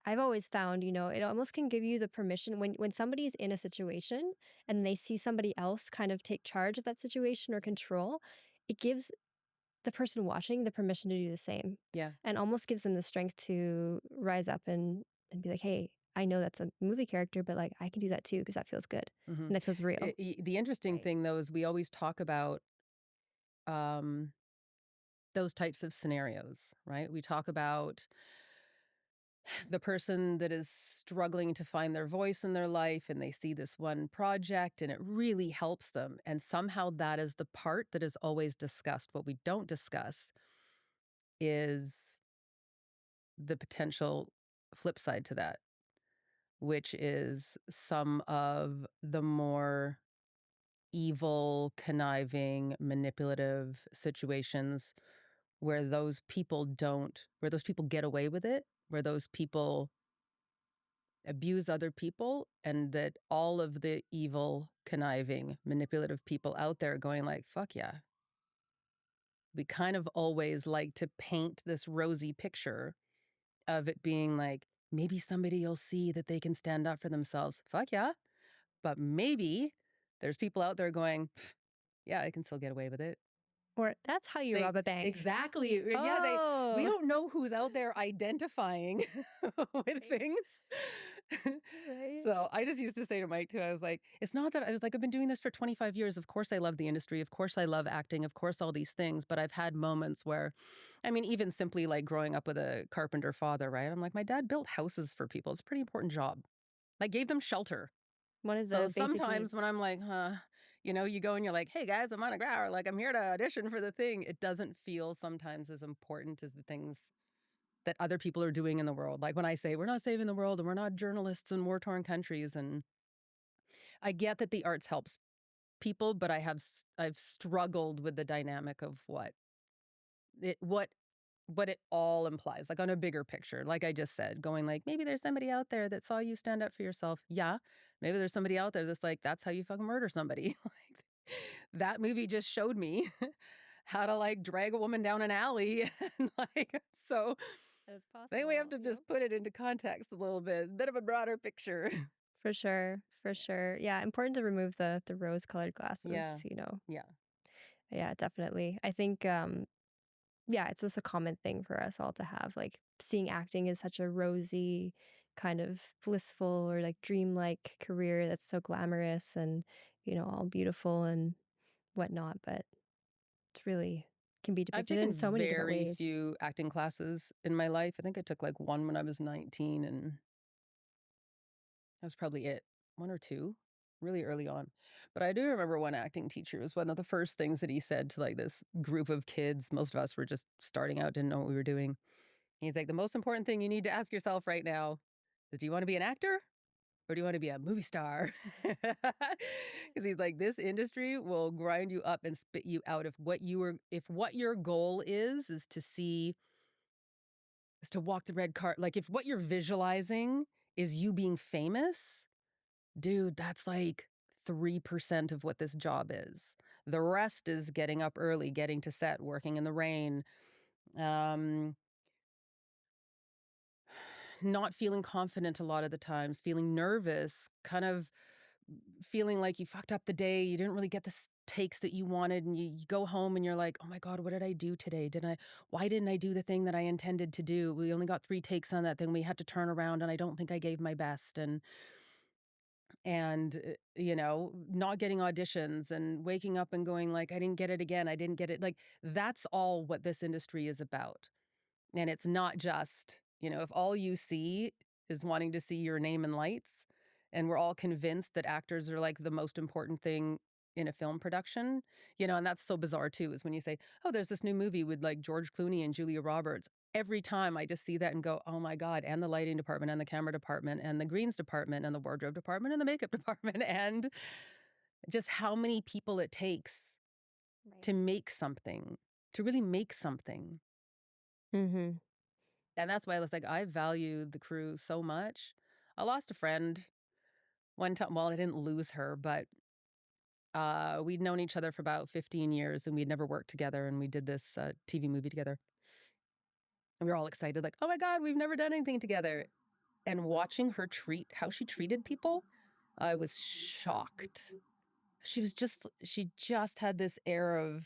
I've always found, it almost can give you the permission when somebody's in a situation and they see somebody else kind of take charge of that situation or control, it gives the person watching the permission to do the same Yeah. and almost gives them the strength to rise up and be like, hey, I know that's a movie character, but like I can do that too because that feels good Mm-hmm. and that feels real. The interesting Right. thing, though, is we always talk about um, those types of scenarios, right? We talk about the person that is struggling to find their voice in their life and they see this one project and it really helps them. And somehow that is the part that is always discussed. What we don't discuss is the potential flip side to that, which is some of the more evil, conniving, manipulative situations where those people get away with it, where those people abuse other people, and that all of the evil, conniving, manipulative people out there going like, fuck yeah. We kind of always like to paint this rosy picture of it being like, maybe somebody will see that they can stand up for themselves. Fuck yeah. But maybe there's people out there going, yeah, I can still get away with it. Or that's how you rob a bank. Exactly. Yeah, we Oh, don't know who's out there identifying with things. right. So I just used to say to Mike too, I was like, it's not that I was like, I've been doing this for 25 years. Of course I love the industry. Of course I love acting. Of course all these things. But I've had moments where, I mean, even simply like growing up with a carpenter father, right? I'm like, my dad built houses for people. It's a pretty important job. I gave them shelter. One of So the basic needs. sometimes when I'm like, you go and you're like, hey guys, I'm Ona Grauer. Like, I'm here to audition for the thing. It doesn't feel sometimes as important as the things that other people are doing in the world. Like when I say we're not saving the world and we're not journalists in war-torn countries. And I get that the arts helps people, but I've struggled with the dynamic of it, what what it all implies, like on a bigger picture, like I just said, going like, maybe there's somebody out there that saw you stand up for yourself. Yeah. Maybe there's somebody out there that's like, that's how you fucking murder somebody. Like, that movie just showed me how to like drag a woman down an alley. And like, so That's I think we have possible. to Yep. just put it into context a little bit, a bit of a broader picture. For sure. For sure. Yeah. Important to remove the rose colored Yeah. glasses. Yeah. Yeah, definitely. I think yeah, it's just a common thing for us all to have. Like seeing acting as such a rosy, kind of blissful or like dreamlike career that's so glamorous and, all beautiful and whatnot. But it's really can be I've depicted in taken so many different very ways. few acting classes in my life. I think I took like one when I was 19, and that was probably it. One or two, really early on. But I do remember one acting teacher was one of the first things that he said to like this group of kids. Most of us were just starting out, didn't know what we were doing. He's like, the most important thing you need to ask yourself right now is, do you want to be an actor or do you want to be a movie star? Because he's like, this industry will grind you up and spit you out if what your goal is to walk the red cart. Like if what you're visualizing is you being famous, dude, that's like 3% of what this job is. The rest is getting up early, getting to set, working in the rain, not feeling confident a lot of the times, feeling nervous, kind of feeling like you fucked up the day, you didn't really get the takes that you wanted, and you go home and you're like, oh my God, what did I do today? Why didn't I do the thing that I intended to do? We only got 3 takes on that thing. We had to turn around and I don't think I gave my best. And not getting auditions and waking up and going like, I didn't get it again. I didn't get it. Like, that's all what this industry is about. And it's not just, if all you see is wanting to see your name in lights, and we're all convinced that actors are like the most important thing in a film production, and that's so bizarre too, is when you say, oh, there's this new movie with like George Clooney and Julia Roberts. Every time I just see that and go, oh my God, and the lighting department and the camera department and the greens department and the wardrobe department and the makeup department and just how many people it takes Right. to make something, to really make something. Mm-hmm. And that's why I was like, I value the crew so much. I lost a friend one time. Well, I didn't lose her, but we'd known each other for about 15 years and we'd never worked together. And we did this TV movie together. And we were all excited, like, oh my God, we've never done anything together. And watching her how she treated people, I was shocked. She just had this air of,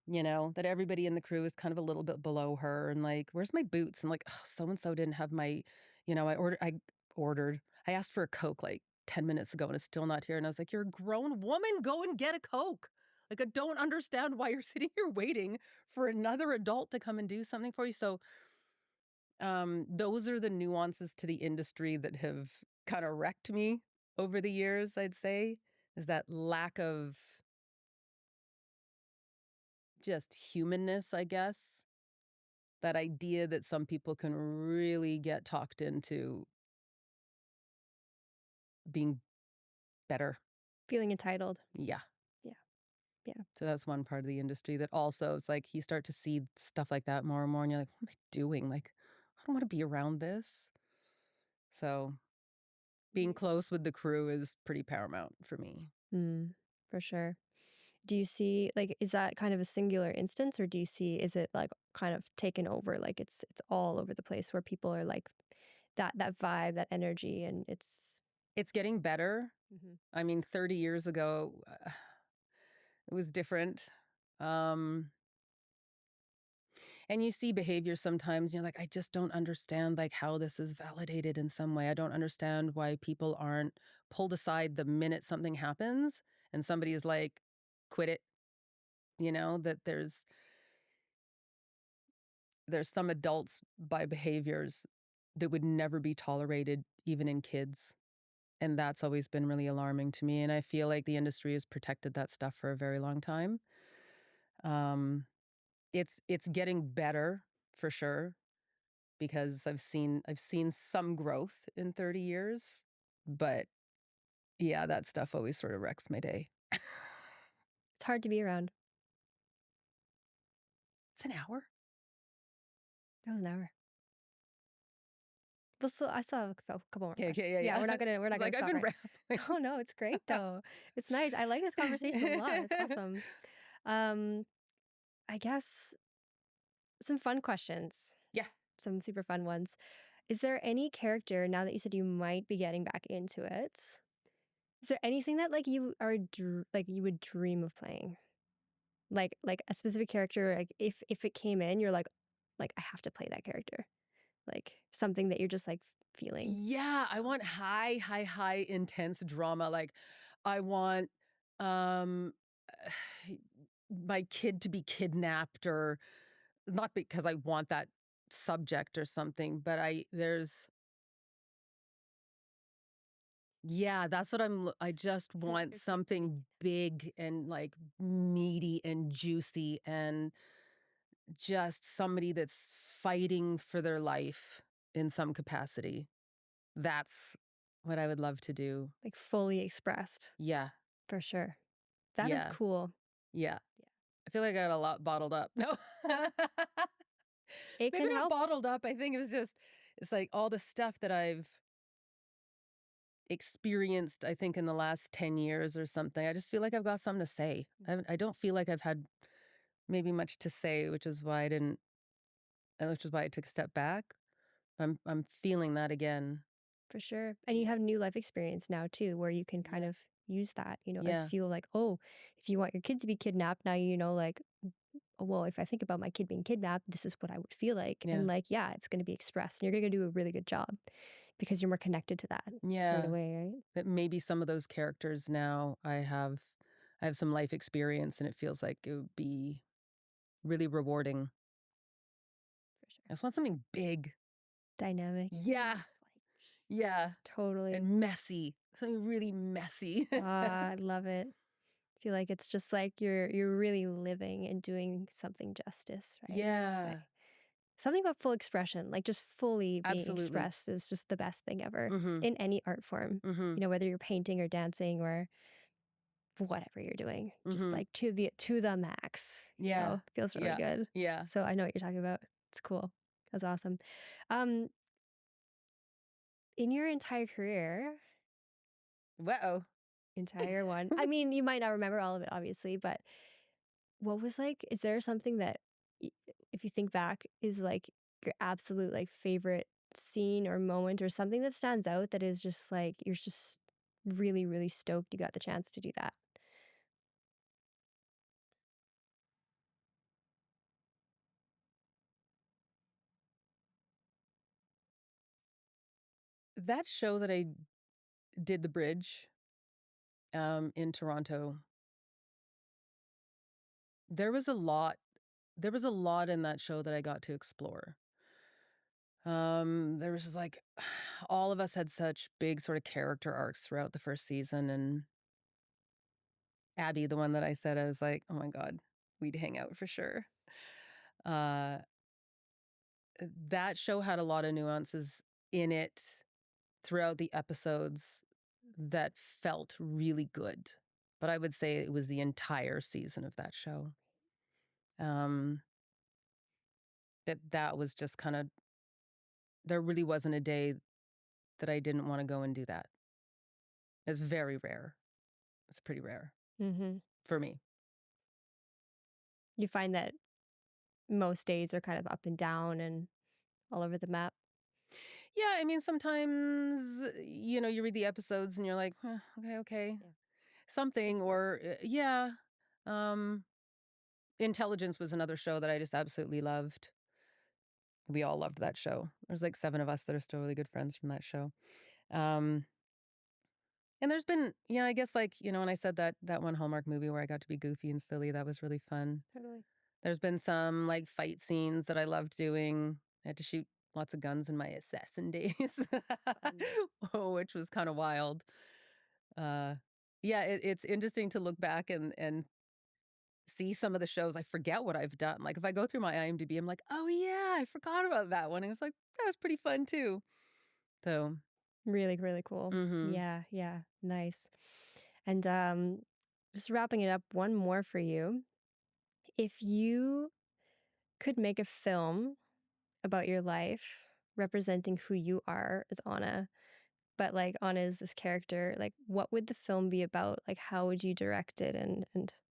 that everybody in the crew is kind of a little bit below her and like, where's my boots? And like, oh, so-and-so didn't have my, I asked for a Coke like 10 minutes ago and it's still not here. And I was like, you're a grown woman, go and get a Coke. Like, I don't understand why you're sitting here waiting for another adult to come and do something for you. So those are the nuances to the industry that have kind of wrecked me over the years, I'd say, is that lack of just humanness, I guess. That idea that some people can really get talked into being better. Feeling entitled. Yeah. Yeah. Yeah. So that's one part of the industry that also is like, you start to see stuff like that more and more and you're like, what am I doing? Like, I don't want to be around this. So being close with the crew is pretty paramount for me. For sure. Do you see, like, is that kind of a singular instance, or is it like kind of taken over? Like it's all over the place where people are like that vibe, that energy, and It's getting better. Mhm. I mean, 30 years ago, it was different. And you see behavior sometimes, you're like, I just don't understand like how this is validated in some way. I don't understand why people aren't pulled aside the minute something happens and somebody is like, quit it. That there's some adults by behaviors that would never be tolerated even in kids. And that's always been really alarming to me. And I feel like the industry has protected that stuff for a very long time. It's getting better for sure, because I've seen some growth in 30 years, but yeah, that stuff always sort of wrecks my day. It's hard to be around. It's an hour. That was an hour. Well, so I still have a couple more Okay, questions. yeah. We're not gonna It's like, I've stop been right. rambling. Oh no, it's great though. It's nice. I like this conversation a lot. It's awesome. Um, I guess some fun questions. Yeah. Some super fun ones. Is there any character, now that you said you might be getting back into it? Is there anything that like like you would dream of playing? Like a specific character, like if it came in, you're like I have to play that character. Like something that you're just like feeling. Yeah, I want high intense drama. Like I want um my kid to be kidnapped, or not because I want that subject or something, but yeah, that's what I just want something big and like meaty and juicy, and just somebody that's fighting for their life in some capacity. That's what I would love to do. Like fully expressed, Yeah. for sure. That is Yeah. cool. Yeah. Yeah. I feel like I got a lot bottled up. No. It Maybe can not help, bottled up. I think it's like all the stuff that I've experienced, I think, in the last 10 years or something. I just feel like I've got something to say. I don't feel like I've had maybe much to say, which is why I took a step back. I'm feeling that again. for sure. And you Yeah. have new life experience now too, where you can kind Yeah. of use that, as Yeah. fuel. Like, oh, if you want your kid to be kidnapped, now like, oh, well, if I think about my kid being kidnapped, this is what I would feel like. Yeah. And like, yeah, it's going to be expressed, and you're going to do a really good job because you're more connected to that right Yeah. away, right? That maybe some of those characters now I have some life experience, and it feels like it would be really rewarding. For I sure. just want something big. Dynamic. Yeah. Just like, Yeah. totally. And messy. Something really messy. Ah, I love it. Feel like it's just like you're really living and doing something justice, right? Like Yeah. something about full expression, like just fully being Absolutely. expressed is just the best thing ever Mhm. in any art form. Mhm. Whether you're painting or dancing or whatever you're doing, just Mhm. like to the max, Yeah. feels really Yeah. good. Yeah. So I know what you're talking about. It's cool. That's awesome. Um, in your entire career, Uh-oh. entire one, I mean, you might not remember all of it, obviously, but what was like, is there something that, y- if you think back, is like your absolute like favorite scene or moment or something that stands out that is just like, you're just really, really stoked you got the chance to do that? That show that I did, the bridge, in Toronto, there was a lot there was a lot in that show that I got to explore. There was just like all of us had such big sort of character arcs throughout the first season, and Abby, the one that I said, I was like, "Oh my god, we'd hang out for sure." Uh, that show had a lot of nuances in it throughout the episodes that felt really good. But I would say it was the entire season of that show. Um, that was just kind of there really wasn't a day that I didn't want to go and do that. It's very rare. It's pretty rare Mm-hmm. for me. You find that most days are kind of up and down and all over the map. Yeah, I mean, sometimes, you read the episodes and you're like, "Huh, okay, okay. Yeah. Something," It's work. or yeah. Um, Intelligence was another show that I just absolutely loved. We all loved that show. There's like 7 of us that are still really good friends from that show. Um, and there's been, yeah, I guess like, when I said that one Hallmark movie where I got to be goofy and silly, that was really fun. Totally. There's been some like fight scenes that I loved doing. I had to shoot lots of guns in my assassin days, Fun. which was kind of wild. Uh, yeah, it's interesting to look back and see some of the shows. I forget what I've done. Like if I go through my IMDb, I'm like, oh yeah, I forgot about that one. And I was like, that was pretty fun too. So, Really, really cool. mm-hmm. Yeah, yeah. Nice. And just wrapping it up, one more for you. If you could make a film about your life representing who you are as Anna, but like Anna is this character, like what would the film be about? Like how would you direct it and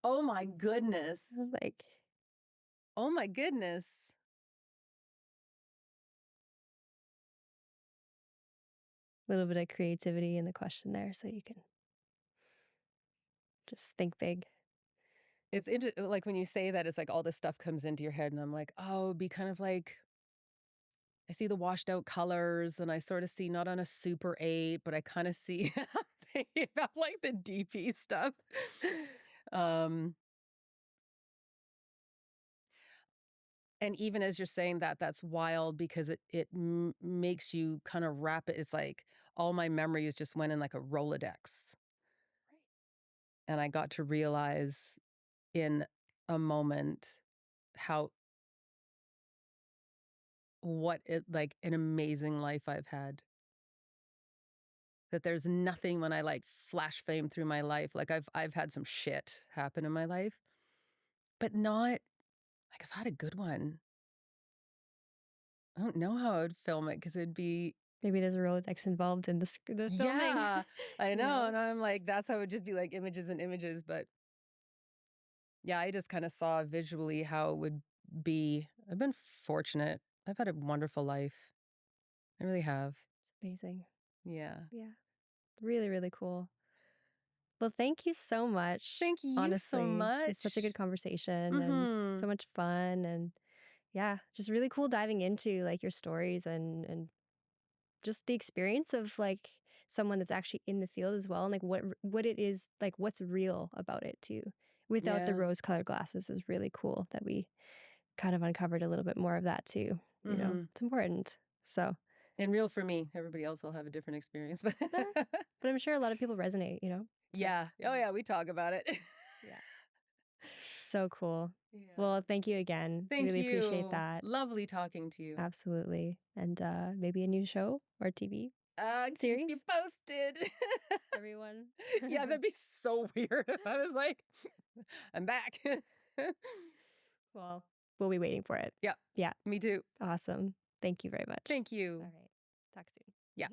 Oh my goodness. like Oh my goodness. a little bit of creativity in the question there so you can just think big. It's like when you say that, it's like all this stuff comes into your head, and I'm like, oh, it'd be kind of like I see the washed out colors, and I sort of see not on a Super 8, but I kind of see thinking about like the DP stuff. um, And even as you're saying that, that's wild because it makes you kind of wrap it. It's like all my memories just went in like a Rolodex. And I got to realize in a moment how like an amazing life I've had. That there's nothing when I like flash fame through my life. Like I've had some shit happen in my life, but not like I've had a good one. I don't know how I would film it because it'd be Maybe there's a Rolodex involved in the filming. yeah, I Who know. knows? And I'm like, that's how it would just be like images and images. But yeah, I just kind of saw visually how it would be. I've been fortunate. I've had a wonderful life. I really have. It's amazing. Yeah. Yeah. Really, really cool. Well, thank you so much. Thank you so Honestly, this is such a good much. conversation and Mm-hmm. so much fun, and yeah, just really cool diving into like your stories and just the experience of like someone that's actually in the field as well, and like what it is, like what's real about it too, without the Yeah. rose-colored glasses is really cool that we kind of uncovered a little bit more of that too. Mm-hmm. It's important. So, And real for me. Everybody else will have a different experience. But but I'm sure a lot of people resonate. So, yeah. Oh, yeah. We talk about it. yeah. So cool. Yeah. Well, thank you again. Thank Really appreciate you. that. Lovely talking to you. Absolutely. And maybe a new show or TV Keep you series. posted. Everyone. Yeah, that'd be so weird if I was like, I'm back. Well, we'll be waiting for it. Yeah. Yeah. Me too. Awesome. Thank you very much. Thank you. All right. Talk soon. Yeah.